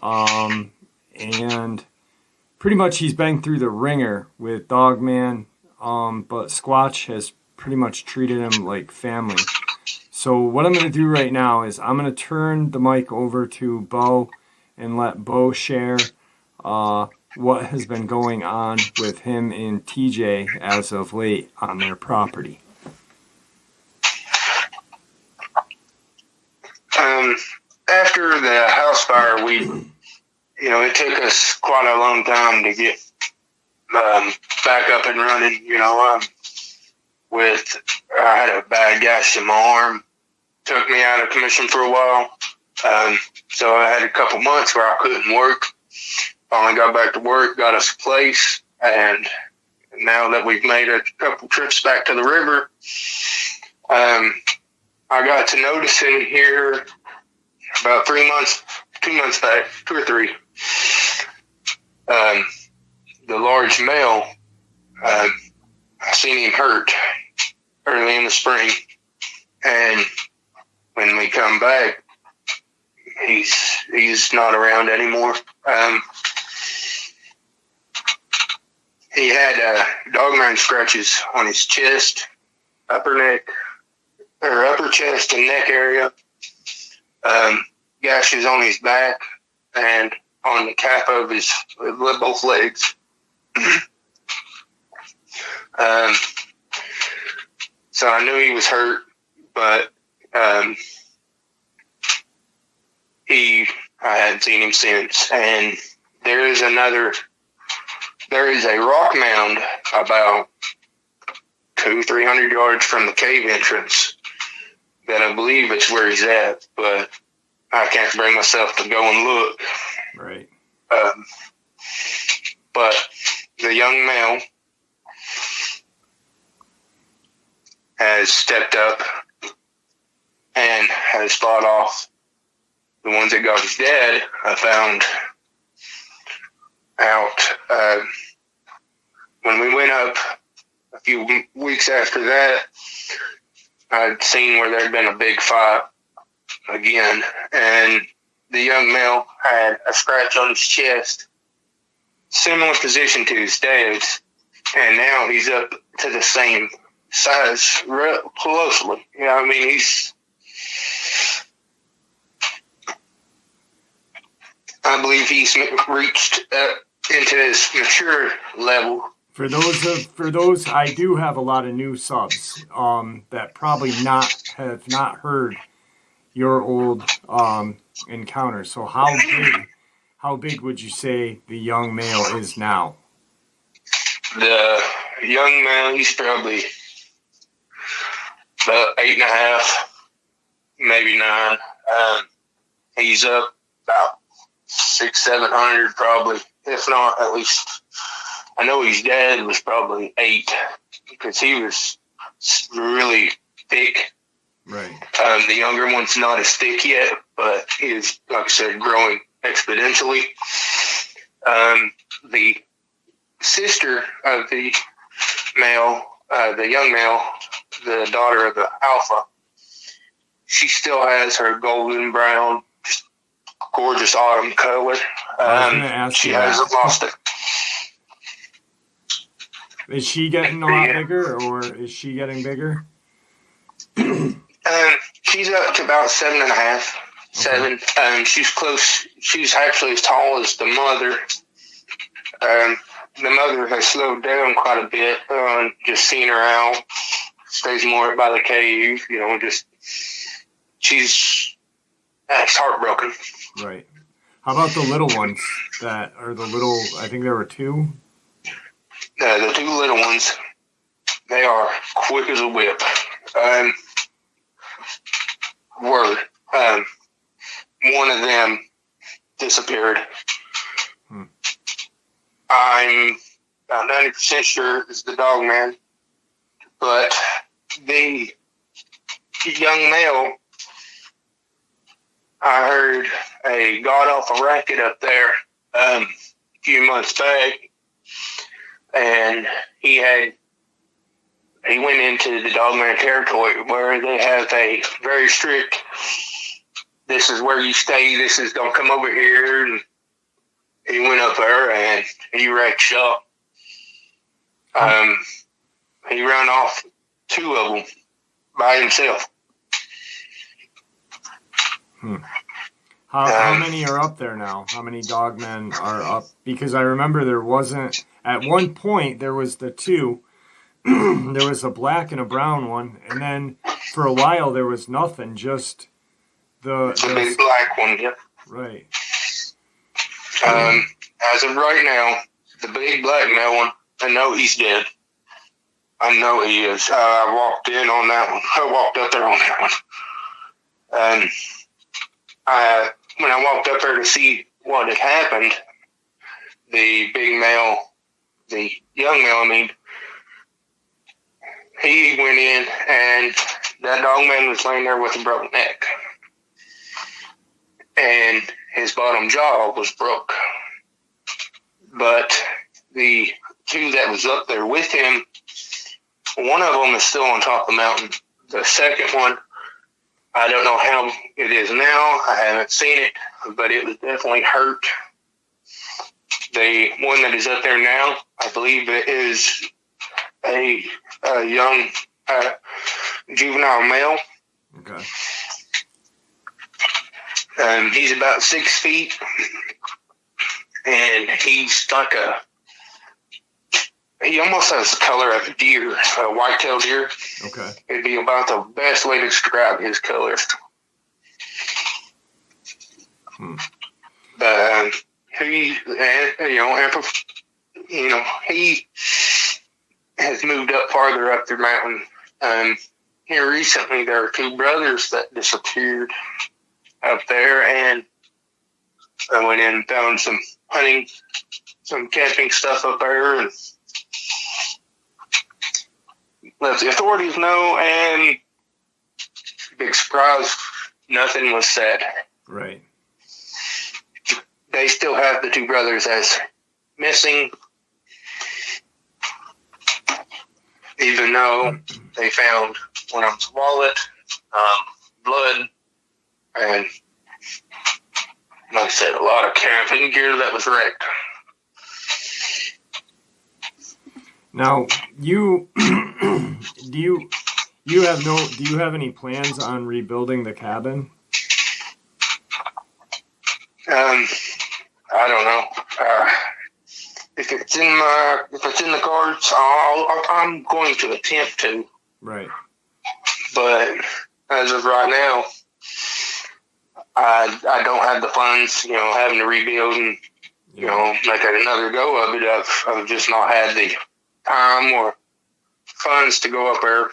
A: And pretty much he's been through the ringer with Dogman, but Squatch has pretty much treated him like family. So what I'm going to do right now is I'm going to turn the mic over to Bo and let Bo share what has been going on with him and TJ as of late on their property.
B: After the house fire, it took us quite a long time to get back up and running. I had a bad gash in my arm, took me out of commission for a while. So I had a couple months where I couldn't work. Finally got back to work, got us a place, and now that we've made a couple trips back to the river, I got to noticing here about 2 months back, 2 or 3, the large male, I seen him hurt early in the spring, and when we come back, he's not around anymore. He had dogman scratches on his chest, upper chest and neck area, gashes on his back, and on the calf of both legs. So I knew he was hurt, but I hadn't seen him since. And there is a rock mound about 200-300 yards from the cave entrance that I believe it's where he's at, but I can't bring myself to go and look.
A: Right.
B: But the young male has stepped up and has fought off the ones that got his dad. I found out when we went up a few weeks after that, I'd seen where there'd been a big fight again, and the young male had a scratch on his chest, similar position to his dad's, and now he's up to the same size closely. I believe he's reached into his mature level.
A: For those, I do have a lot of new subs that probably have not heard your old encounter. So how big would you say the young male is now?
B: The young male, he's probably about 8.5, maybe 9. He's up about 600-700 probably, if not at least. I know his dad was probably 8 because he was really thick.
A: Right.
B: The younger one's not as thick yet, but he is, like I said, growing exponentially. The sister of the male, the young male, the daughter of the alpha, she still has her golden brown, gorgeous autumn color. She hasn't lost it.
A: Is she getting a lot bigger, or is she getting bigger?
B: She's up to about 7.5, 7. She's close. She's actually as tall as the mother. The mother has slowed down quite a bit. Just seeing her out, stays more by the cave. She's heartbroken.
A: Right. How about the little ones that are the little? I think there were 2.
B: The 2 little ones, they are quick as a whip. One of them disappeared. I'm about 90% sure it's the Dogman, but the young male, I heard a god-awful racket up there a few months back, and he had he went into the Dogman territory where they have a very strict, this is where you stay, this is, don't come over here. And he went up there and he wrecked shop. He ran off 2 of them by himself.
A: How many are up there now? How many Dogmen are up? Because I remember there wasn't, at one point there was the 2. There was a black and a brown one, and then for a while there was nothing, just the
B: big black one, yep.
A: Right.
B: As of right now, the big black male one, I know he's dead. I know he is. I walked in on that one. I walked up there on that one. And when I walked up there to see what had happened, the big male, the young male, I mean, he went in and that Dogman was laying there with a broken neck. And his bottom jaw was broke. But the 2 that was up there with him, one of them is still on top of the mountain. The second one, I don't know how it is now. I haven't seen it, but it was definitely hurt. The one that is up there now, I believe it is a young juvenile male.
A: Okay.
B: He's about 6 feet, and he's like he almost has the color of a deer, a white-tailed deer.
A: Okay.
B: It'd be about the best way to describe his color. But he, he has moved up farther up the mountain. Here recently, there are 2 brothers that disappeared up there, and I went in and found some hunting, some camping stuff up there, and let the authorities know, and big surprise, nothing was said.
A: Right.
B: They still have the 2 brothers as missing, even though they found one of them's wallet, blood, and like I said, a lot of camping gear that was wrecked.
A: Now, do you have any plans on rebuilding the cabin?
B: I don't know. If it's in the cards, I'm going to attempt to.
A: Right.
B: But as of right now, I don't have the funds, having to rebuild and, make another go of it. I've just not had the time or funds to go up there.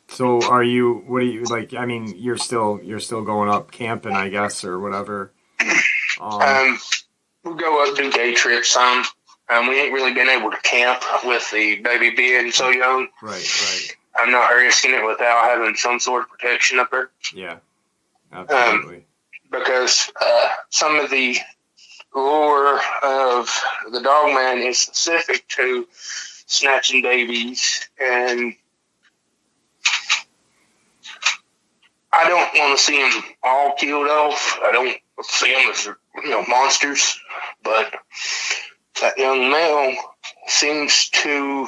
A: So what are you like? I mean, you're still going up camping, I guess, or whatever.
B: We'll go up, do day trips. We ain't really been able to camp with the baby being so young.
A: Right.
B: I'm not risking it without having some sort of protection up there.
A: Yeah, absolutely.
B: Because some of the lore of the Dogman is specific to snatching babies, and I don't want to see them all killed off. I don't see them as monsters, but that young male seems to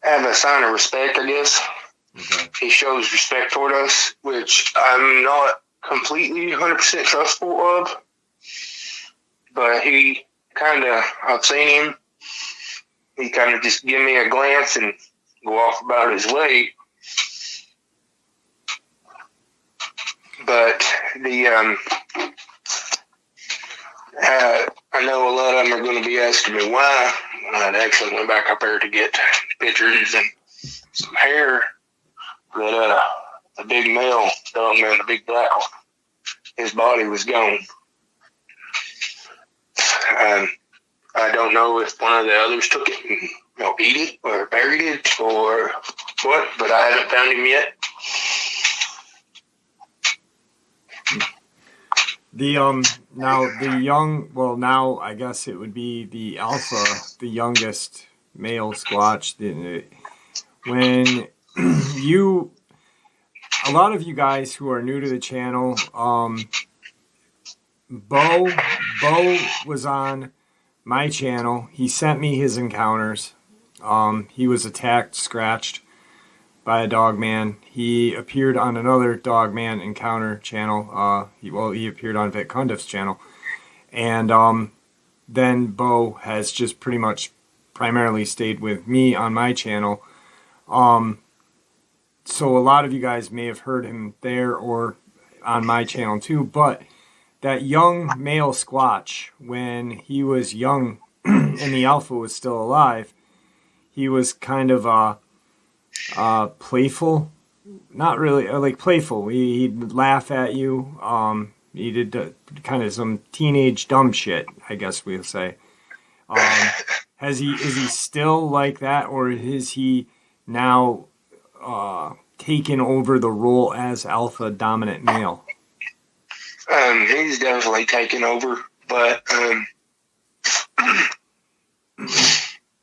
B: have a sign of respect, I guess.
A: Okay.
B: He shows respect toward us, which I'm not completely 100% trustful of, but he I've seen him, he kind of just give me a glance and go off about his way. But I know a lot of them are going to be asking me why. I actually went back up there to get pictures and some hair. But the big male Dogman, the big black one, his body was gone. I don't know if one of the others took it and eat it or buried it or what, but I haven't found him yet.
A: Now the young, well, now I guess it would be the alpha, the youngest male squatch. When you, a lot of you guys who are new to the channel, Bo was on my channel. He sent me his encounters. He was attacked, scratched by a Dogman. He appeared on another Dogman encounter channel. He appeared on Vic Cundiff's channel. And then Bo has just pretty much primarily stayed with me on my channel. So a lot of you guys may have heard him there or on my channel too. But that young male squatch, when he was young and the alpha was still alive, he was kind of playful. Not really, like playful. He'd laugh at you. He did kind of some teenage dumb shit, I guess we'll say. Is he still like that, or is he now taken over the role as alpha dominant male?
B: He's definitely taken over, but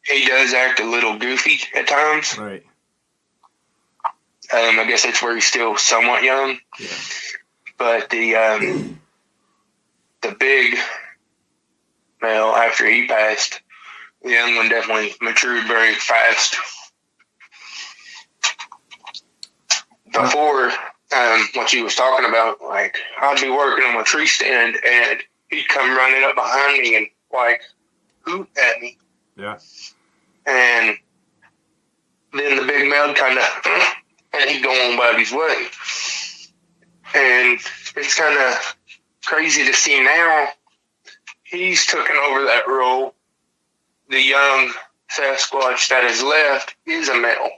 B: he does act a little goofy at times.
A: Right.
B: I guess that's where he's still somewhat young.
A: Yeah.
B: But the big male, after he passed, the young one definitely matured very fast. Before, what you was talking about, like, I'd be working on a tree stand, and he'd come running up behind me and, like, hoot at me.
A: Yeah.
B: And then the big male kind of, and he'd go on about his way. And it's kind of crazy to see now. He's taken over that role. The young Sasquatch that is left is a male.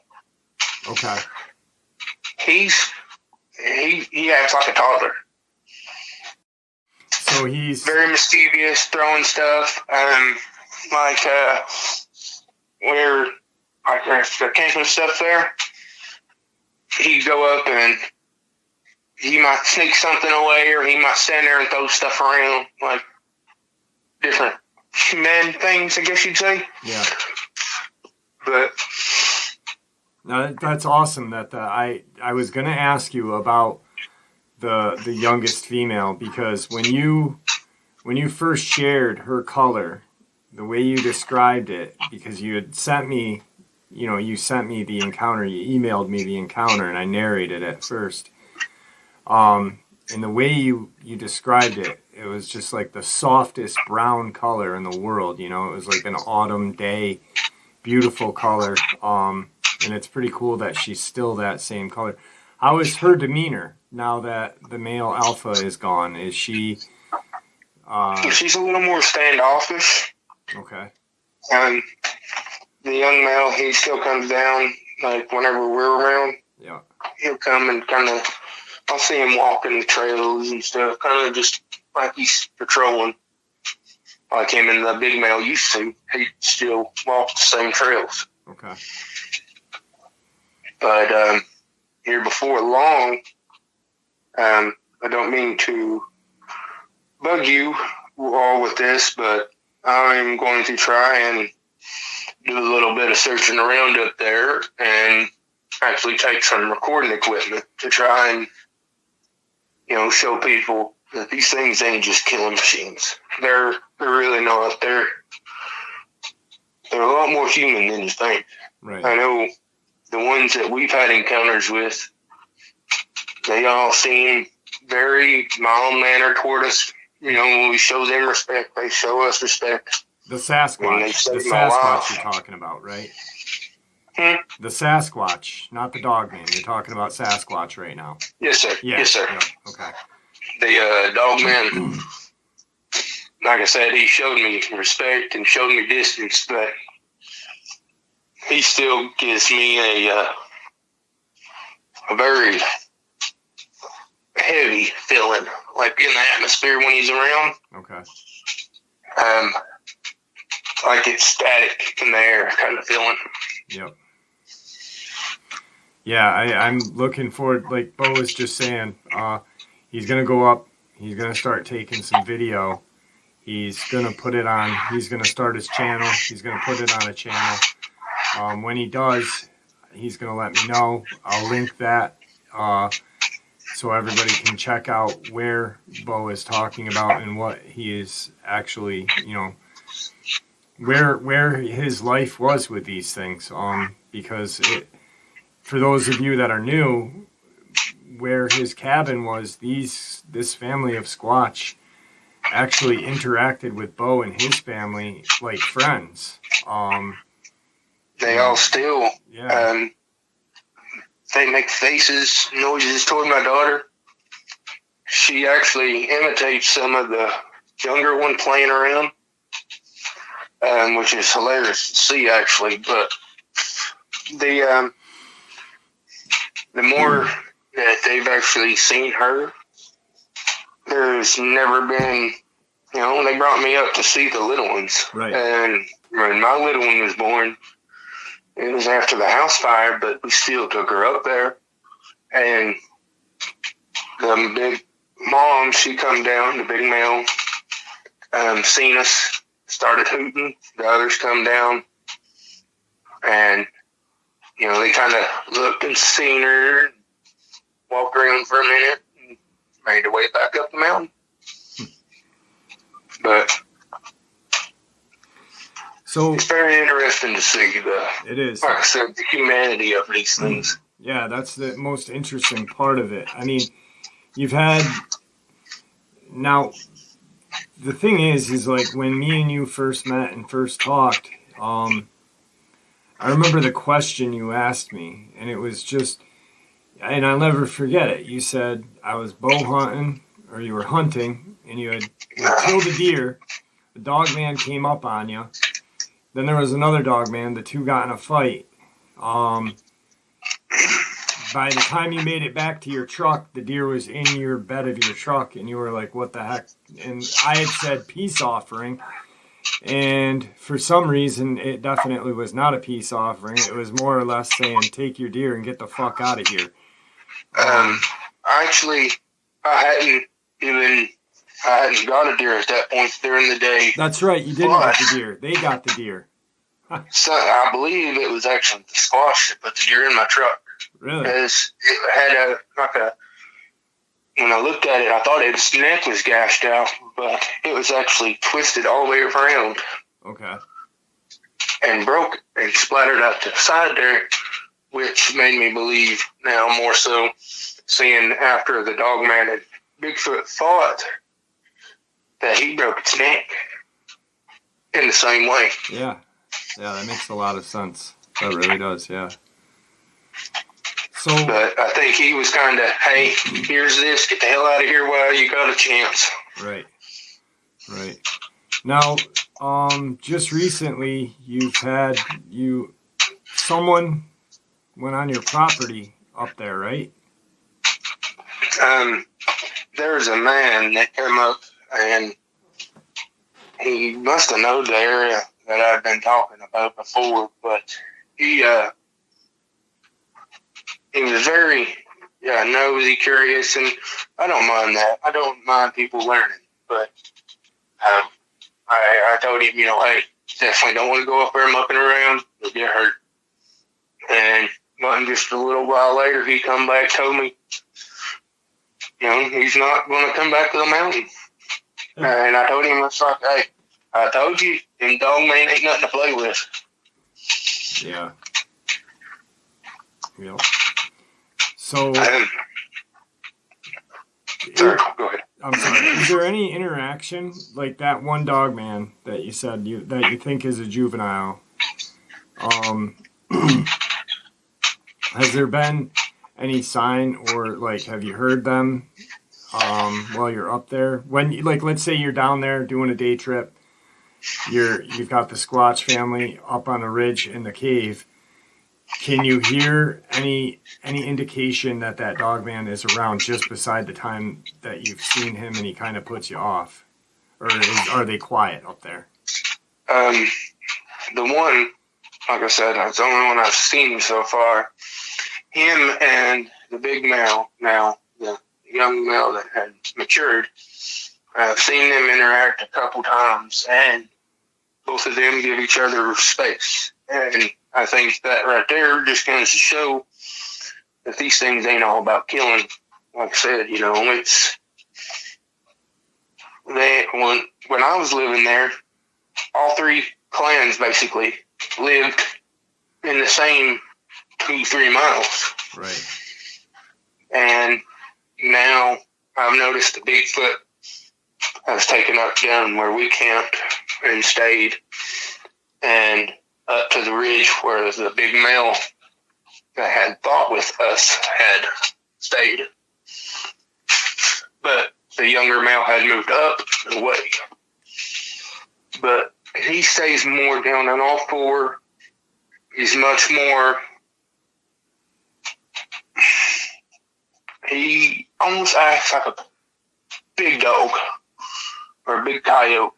A: Okay.
B: He acts like a toddler.
A: So he's
B: very mischievous, throwing stuff. Where there's the camping stuff there, he'd go up and he might sneak something away, or he might stand there and throw stuff around, like different human things, I guess you'd say.
A: Yeah.
B: But
A: no, that's awesome. That I was going to ask you about the youngest female, because when you first shared her color, the way you described it, because you had sent me, you sent me the encounter, you emailed me the encounter, and I narrated at first. And the way you described it, it was just like the softest brown color in the world. It was like an autumn day, beautiful color. And it's pretty cool that she's still that same color. How is her demeanor now that the male alpha is gone? Is she?
B: She's a little more standoffish.
A: Okay.
B: And the young male, he still comes down, like, whenever we're around.
A: Yeah.
B: He'll come and kind of, I'll see him walking the trails and stuff, kind of just like he's patrolling. Like him and the big male used to. He still walks the same trails.
A: Okay.
B: But here before long, I don't mean to bug you all with this, but I'm going to try and do a little bit of searching around up there and actually take some recording equipment to try and, show people that these things ain't just killing machines. They're really not. They're a lot more human than you think.
A: Right.
B: I know the ones that we've had encounters with, they all seem very mild-mannered toward us. When we show them respect, they show us respect.
A: The Sasquatch. The Sasquatch you're talking about, right? The Sasquatch, not the Dogman. You're talking about Sasquatch right now.
B: Yes, sir.
A: Yeah.
B: Yes, sir.
A: Yeah. Okay.
B: The Dogman, like I said, he showed me respect and showed me distance, but he still gives me a very heavy feeling, like in the atmosphere when he's around.
A: Okay.
B: Like it's static in the air kind of feeling.
A: Yep. Yeah, I'm looking forward, like Bo was just saying, he's going to go up, He's going to start taking some video. He's going to put it on. He's going to start his channel. He's going to put it on a channel. When he does, he's going to let me know. I'll link that so everybody can check out where Bo is talking about and what he is actually, where his life was with these things. Because for those of you that are new, where his cabin was, this family of Squatch actually interacted with Bo and his family like friends.
B: They all still,
A: yeah.
B: They make faces, noises toward my daughter. She actually imitates some of the younger one playing around, which is hilarious to see, actually. But the more that they've actually seen her, there's never been, they brought me up to see the little ones.
A: Right.
B: And when my little one was born, it was after the house fire, but we still took her up there. And the big mom, she come down, the big male, seen us, started hooting. The others come down. And, they kind of looked and seen her, walked around for a minute, and made their way back up the mountain. But
A: so
B: it's very interesting to see
A: it is,
B: like I said, the humanity of these things.
A: Yeah, that's the most interesting part of it. I mean, you've had now. The thing is like when me and you first met and first talked. I remember the question you asked me, and it was just, and I'll never forget it. You said I was bow hunting, or you were hunting, and you had killed a deer. The dog man came up on you. Then there was another dog man. The two got in a fight. By the time you made it back to your truck, the deer was in your bed of your truck, and you were like, what the heck? And I had said peace offering, and for some reason, it definitely was not a peace offering. It was more or less saying, take your deer and get the fuck out of here.
B: Actually, I hadn't got a deer at that point during the day.
A: That's right, you didn't get the deer. They got the deer.
B: So I believe it was actually the squash that put the deer in my truck.
A: Really?
B: Because it had when I looked at it, I thought its neck was gashed out, but it was actually twisted all the way around.
A: Okay.
B: And broke and splattered out to the side there, which made me believe now more so, seeing after the Dogman and Bigfoot fought, that he broke its neck in the same way.
A: Yeah, that makes a lot of sense. That really does, yeah. So,
B: but I think he was kind of, hey, here's this, get the hell out of here while you got a chance.
A: Right. Now, just recently, someone went on your property up there, right?
B: There's a man that came up, and he must have known the area that I've been talking about before, but he was very nosy, curious, and I don't mind that. I don't mind people learning, but I told him, hey, definitely don't want to go up there mucking around. You'll get hurt. And just a little while later, he come back, told me, he's not going to come back to the mountain. And I told him, it's like, hey, I told you, them Dogman ain't nothing to play with.
A: Yeah. Yep. So,
B: sorry, go ahead.
A: I'm sorry. Is there any interaction like that one dog man that you said that you think is a juvenile? Has there been any sign, or like have you heard them while you're up there? When let's say you're down there doing a day trip, you've got the Squatch family up on a ridge in the cave. Can you hear any indication that dog man is around just beside the time that you've seen him and he kind of puts you off? Or are they quiet up there?
B: The one, like I said, that's the only one I've seen so far. Him and the big male now, the young male that had matured. I've seen them interact a couple times, and both of them give each other space. And I think that right there just goes to show that these things ain't all about killing. Like I said, it's when I was living there, all three clans basically lived in the same 2-3 miles.
A: Right.
B: And now I've noticed the Bigfoot has taken up down where we camped and stayed, and up to the ridge where the big male that had fought with us had stayed. But the younger male had moved up and away. But he stays more down on all four. He's much more... He almost acts like a big dog or a big coyote.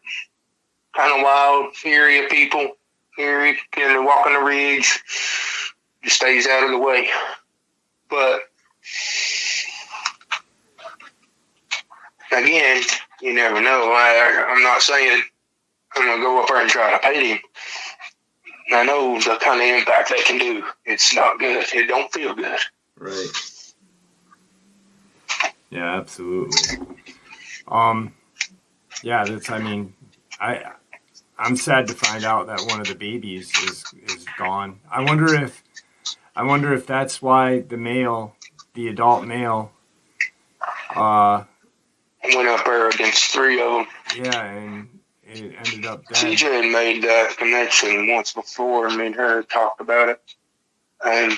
B: Kind of wild, eerie of people. Eerie, kind of walking the ridge. Just stays out of the way. But again, you never know. I'm not saying I'm going to go up there and try to pet him. I know the kind of impact they can do. It's not good. It don't feel good.
A: Right. Yeah, absolutely. Yeah, I'm sad to find out that one of the babies is gone. I wonder if that's why the adult male,
B: went up there against 3 of them.
A: Yeah, and it ended up dead.
B: CJ had made that connection once before. Me and her talked about it. And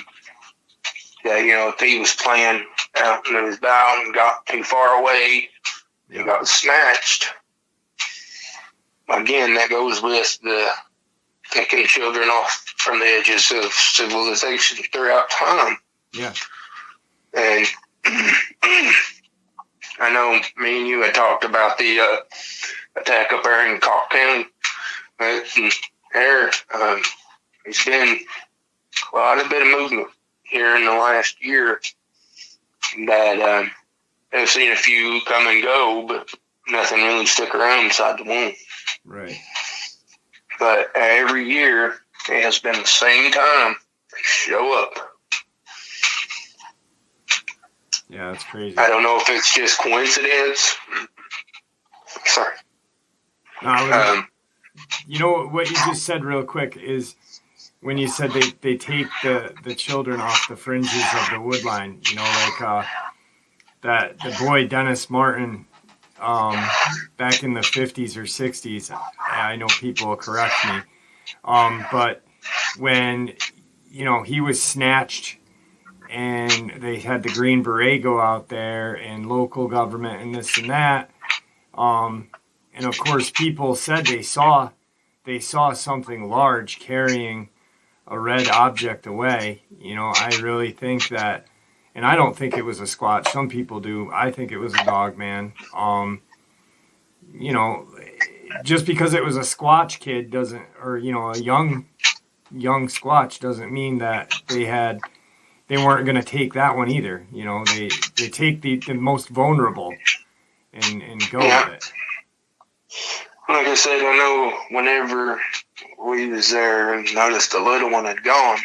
B: yeah, if he was playing out and his bow and got too far away, he got snatched. Again, that goes with the taking children off from the edges of civilization throughout time.
A: Yeah.
B: And I know me and you had talked about the attack up there in Cock County. There's been quite a bit of movement here in the last year that I've seen a few come and go, but nothing really stuck around inside the womb.
A: Right.
B: But every year, it has been the same time they show up.
A: Yeah, that's crazy.
B: I don't know if it's just coincidence. Sorry.
A: No, you know what you just said real quick is when you said they take the children off the fringes of the wood line, like that the boy Dennis Martin back in the 50s or 60s, I know people will correct me, but when he was snatched and they had the Green Beret go out there and local government and this and that, and of course people said they saw something large carrying a red object away. I really think that, and I don't think it was a Squatch. Some people do. I think it was a Dogman. Just because it was a Squatch kid doesn't, or a young Squatch doesn't mean that they weren't going to take that one either. They take the most vulnerable and go with it.
B: Like I said, I know whenever we was there and noticed the little one had gone,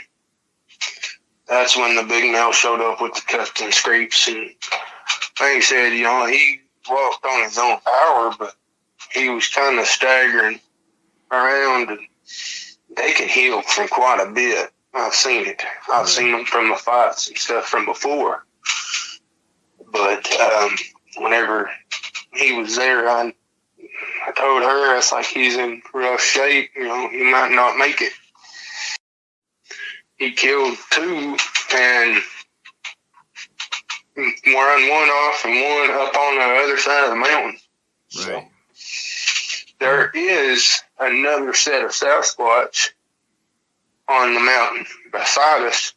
B: that's when the big male showed up with the cuts and scrapes. And like I said, he walked on his own power, but he was kind of staggering around, and they can heal from quite a bit. I've seen it. I've seen them from the fights and stuff from before. But whenever he was there, I told her, it's like he's in rough shape. He might not make it. He killed 2 and run one off and one up on the other side of the mountain.
A: Right.
B: So there is another set of Sasquatch on the mountain beside us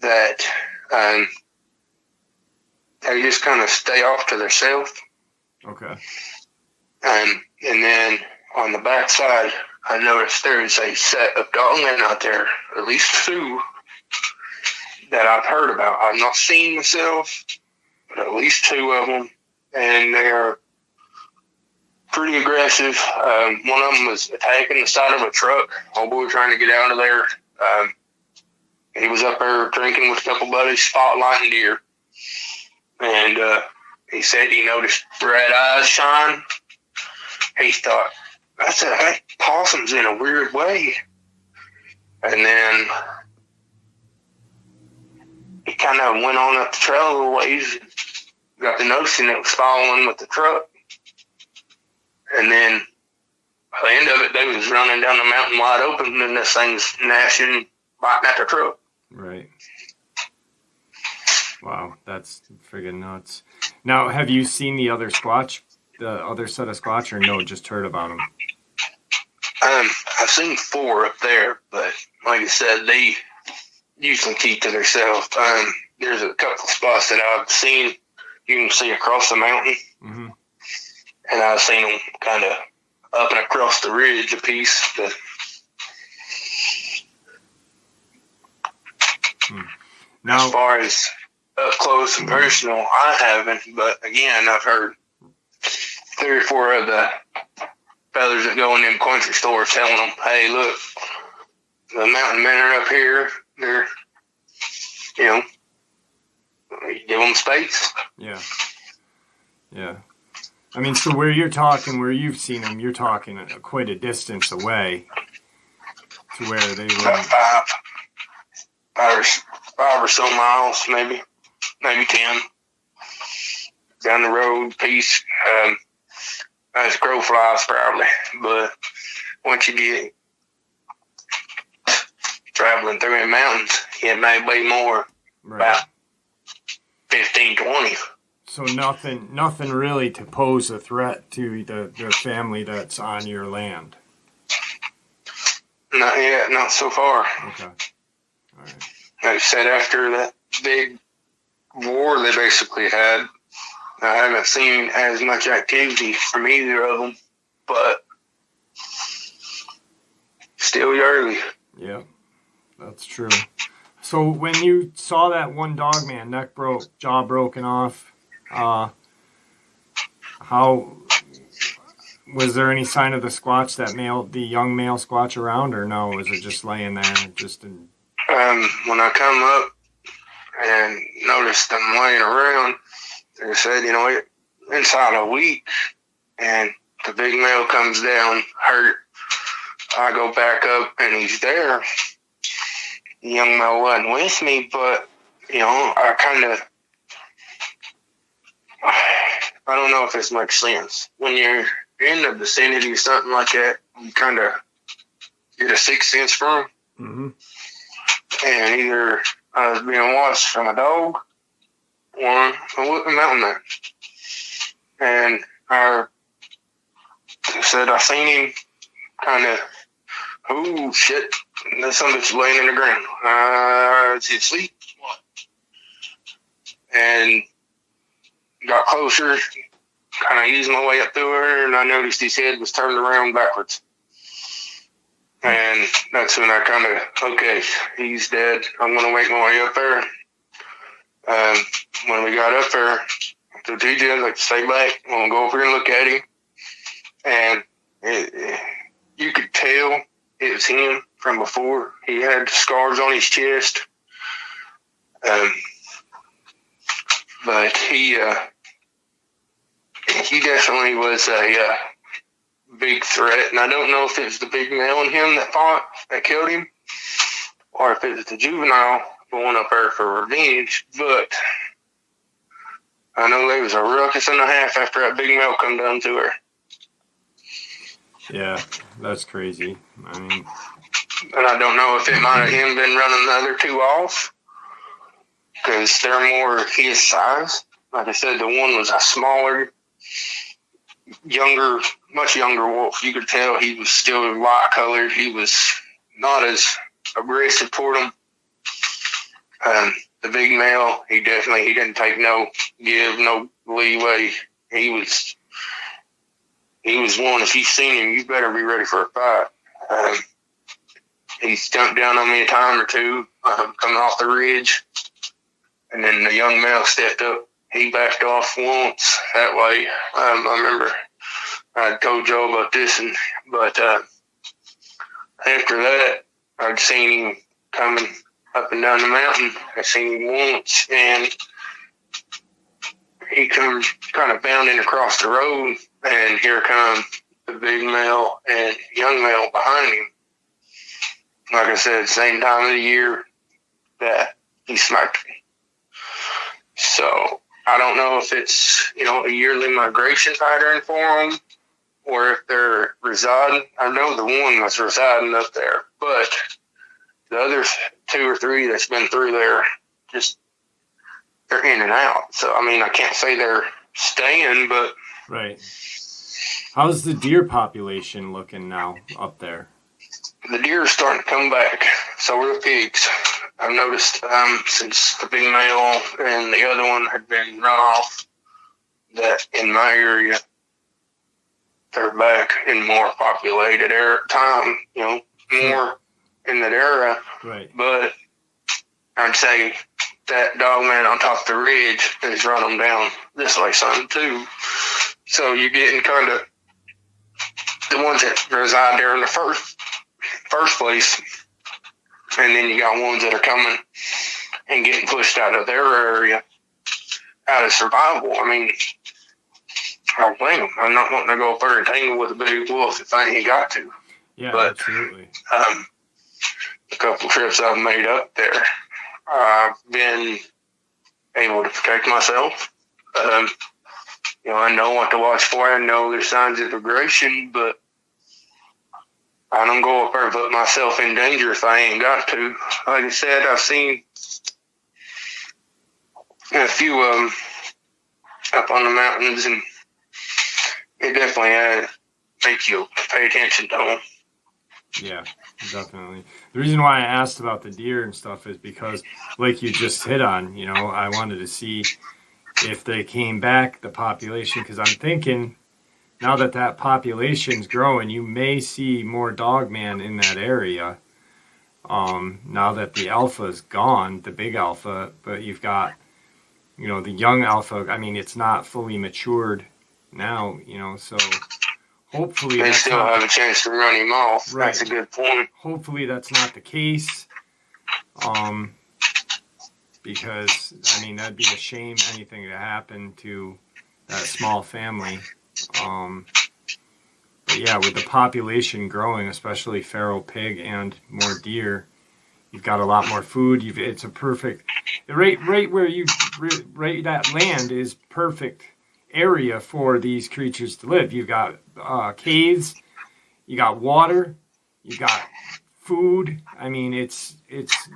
B: that they just kind of stay off to themselves.
A: Okay.
B: And then on the back side, I noticed there is a set of Dogman out there, at least 2, that I've heard about. I've not seen myself, at least two of them, and they are pretty aggressive. One of them was attacking the side of a truck. Old boy trying to get out of there. He was up there drinking with a couple buddies, spotlighting deer. And he said he noticed red eyes shine. He thought, that possum's in a weird way. And then he kind of went on up the trail a little ways, got the notion it was following with the truck. And then by the end of it, they was running down the mountain wide open, and this thing's gnashing, biting at the truck.
A: Right. Wow, that's friggin' nuts. Now, have you seen the other Squatch, the other set of Squatch, or no, just heard about them?
B: I've seen 4 up there, but like I said, they usually keep to themselves. There's a couple spots that I've seen you can see across the mountain. Mm-hmm. And I've seen them kind of up and across the ridge a piece. But
A: now,
B: as far as up close and personal, I haven't. But again, I've heard 3 or 4 of the fellas that go in them country stores telling them, hey, look, the mountain men are up here. They're, you give them space.
A: Yeah. Yeah. I mean, so where you're talking, where you've seen them, you're talking quite a distance away to where they were.
B: Five or so miles, maybe 10 down the road piece. As crow flies, probably. But once you get traveling through the mountains, it may be more, right, about 15, 20.
A: So nothing really to pose a threat to the family that's on your land?
B: Not yet, not so far.
A: Okay. All right.
B: Like I said, after that big war they basically had, I haven't seen as much activity from either of them, but still early.
A: Yeah, that's true. So when you saw that one Dogman, neck broke, jaw broken off, how was there any sign of the Squatch, the young male Squatch around, or no? Was it just laying there,
B: when I come up and noticed them laying around, they said, inside a week, and the big male comes down hurt. I go back up and he's there. The young male wasn't with me, but I don't know if it's much sense. When you're in the vicinity of something like that, you kind of get a sixth sense from. Mm-hmm. And either I was being watched from a dog or a mountain man. And I said I seen him kind of, oh shit, there's something that's laying in the ground. Is he asleep? What? And got closer, kind of eased my way up to her, and I noticed his head was turned around backwards. And that's when I kind of, okay, he's dead. I'm going to make my way up there. When we got up there, to TJ, I was like, stay back. I'm going to go over here and look at him. And you could tell it was him from before. He had scars on his chest. But he definitely was a big threat, and I don't know if it was the big male in him that killed him, or if it was the juvenile going up there for revenge. But I know there was a ruckus and a half after that big male come down to her.
A: Yeah, that's crazy. I mean,
B: and I don't know if it might have him been running the other 2 off, because they're more his size. Like I said, the one was a smaller, much younger wolf. You could tell he was still light colored. He was not as aggressive toward him. The big male, he didn't take no leeway. He was one, if you've seen him, you better be ready for a fight. He jumped down on me a time or two, coming off the ridge, and then the young male stepped up. he backed off once that way. I remember I told Joe about this, but after that, I'd seen him coming up and down the mountain. I seen him once, and he comes kind of bounding across the road, and here come the big male and young male behind him. Like I said, same time of the year that he smacked me. So I don't know if it's, a yearly migration pattern for them, or if they're residing. I know the one was residing up there, but the other 2 or 3 that's been through there, they're in and out. So, I can't say they're staying, but...
A: Right. How's the deer population looking now up there?
B: The deer are starting to come back. So are the pigs. I've noticed since the big male and the other one had been run off, that in my area, they're back in more populated time, more in that era.
A: Right.
B: But I'd say that Dogman on top of the ridge has run them down this way some too. So you're getting kind of the ones that reside there in the first place, and then you got ones that are coming and getting pushed out of their area out of survival. I don't blame them. I'm not wanting to go up there and tangle with a big wolf if I ain't got to.
A: Yeah,
B: but,
A: absolutely.
B: A couple trips I've made up there, I've been able to protect myself. I know what to watch for. I know there's signs of aggression, but I don't go up there and put myself in danger if I ain't got to. Like I said, I've seen a few of them up on the mountains, and it definitely makes you pay attention to them.
A: Yeah, definitely. The reason why I asked about the deer and stuff is because, like you just hit on, I wanted to see if they came back, the population, because I'm thinking now that population's growing, you may see more Dogman in that area. Now that the alpha's gone, the big alpha, but you've got, the young alpha. It's not fully matured now, so hopefully
B: they still have a chance to run him off. Right. That's a good point.
A: Hopefully that's not the case. Because that'd be a shame anything to happen to that small family. But yeah, with the population growing, especially feral pig and more deer, you've got a lot more food. It's a perfect right where that land is perfect area for these creatures to live. You've got caves, you got water, you got food. It's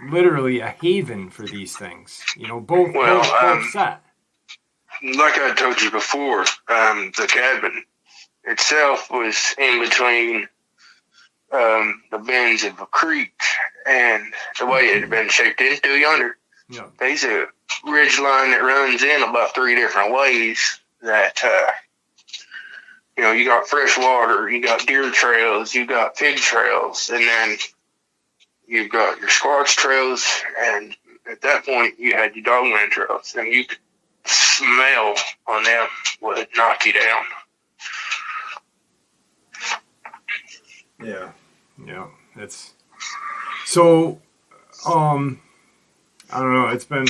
A: literally a haven for these things. Both set.
B: Like I told you before, the cabin itself was in between the bends of a creek, and the way it had been shaped into yonder.
A: Yeah.
B: There's a ridge line that runs in about 3 different ways that, you got fresh water, you got deer trails, you got pig trails, and then you've got your squatch trails, and at that point you had your Dogman trails, and you could smell on them would knock you down.
A: Yeah. It's so. I don't know. It's been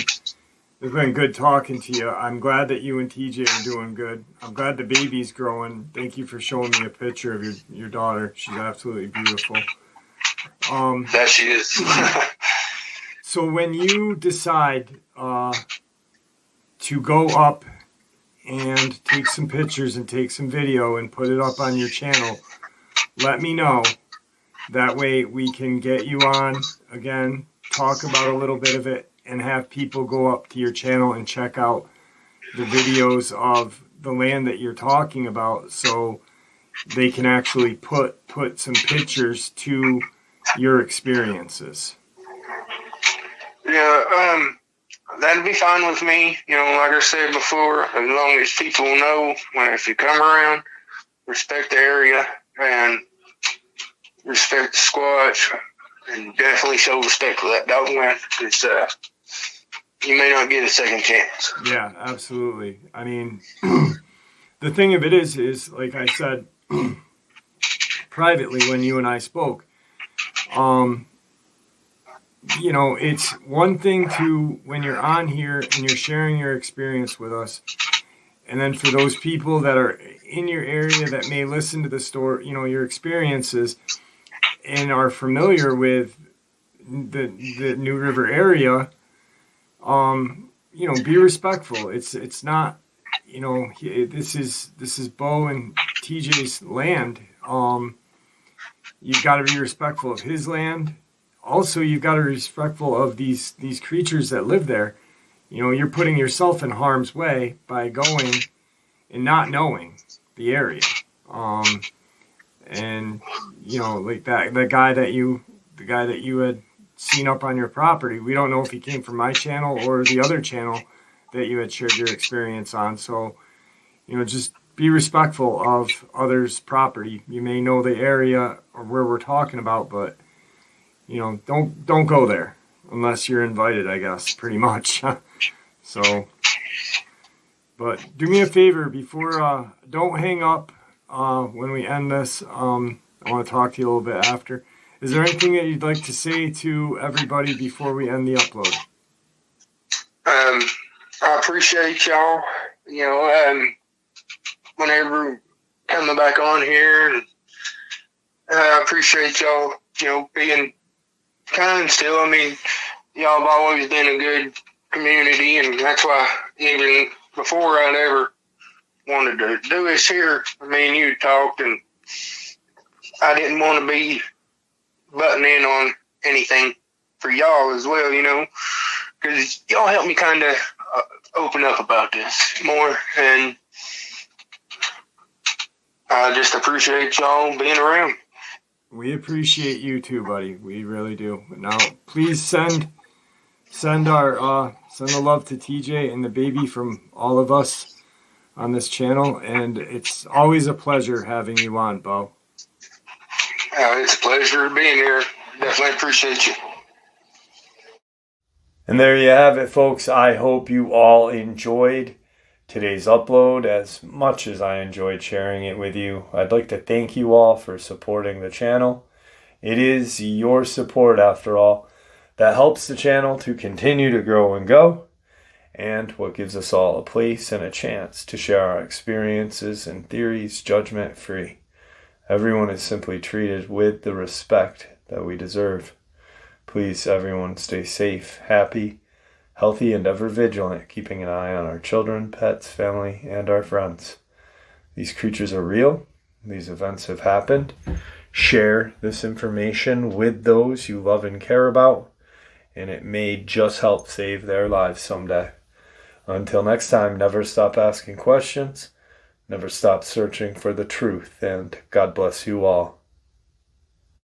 A: good talking to you. I'm glad that you and TJ are doing good. I'm glad the baby's growing. Thank you for showing me a picture of your daughter. She's absolutely beautiful.
B: That she is.
A: So when you decide to go up and take some pictures and take some video and put it up on your channel, let me know. That way we can get you on again, talk about a little bit of it, and have people go up to your channel and check out the videos of the land that you're talking about, so they can actually put some pictures to your experiences.
B: Yeah, that'd be fine with me. Like I said before, as long as people know if you come around, respect the area and respect the squatch, and definitely show respect for that Dogman. Because you may not get a second chance.
A: Yeah, absolutely. I mean, the thing of it is like I said privately when you and I spoke, you know, it's one thing to when you're on here and you're sharing your experience with us, and then for those people that are in your area that may listen to the story, you know, your experiences, and are familiar with the New River area, you know, be respectful. It's not, you know, this is Bo and TJ's land. You've got to be respectful of his land. Also, you've got to be respectful of these creatures that live there. You know, you're putting yourself in harm's way by going and not knowing the area. And you know, like the guy that you had seen up on your property, we don't know if he came from my channel or the other channel that you had shared your experience on. So, you know, just be respectful of others' property. You may know the area or where we're talking about, but you know, don't go there unless you're invited, I guess, pretty much. So, but do me a favor before, don't hang up when we end this. I want to talk to you a little bit after. Is there anything that you'd like to say to everybody before we end the upload?
B: I appreciate y'all, you know, whenever coming back on here, and I appreciate y'all, you know, being kind still. I mean, y'all have always been a good community, and that's why even before I'd ever wanted to do this here, me and you talked, and I didn't want to be butting in on anything for y'all as well, you know, because y'all helped me kind of open up about this more, and I just appreciate y'all being around.
A: We appreciate you too, buddy. We really do. Now, please send the love to TJ and the baby from all of us on this channel, and it's always a pleasure having you on, Bo.
B: It's a pleasure being here. Definitely appreciate you.
A: And there you have it, folks. I hope you all enjoyed today's upload as much as I enjoyed sharing it with you. I'd like to thank you all for supporting the channel. It is your support, after all, that helps the channel to continue to grow and go, and what gives us all a place and a chance to share our experiences and theories judgment-free. Everyone is simply treated with the respect that we deserve. Please, everyone, stay safe, happy, healthy, and ever vigilant, keeping an eye on our children, pets, family, and our friends. These creatures are real. These events have happened. Share this information with those you love and care about, and it may just help save their lives someday. Until next time, never stop asking questions, never stop searching for the truth, and God bless you all.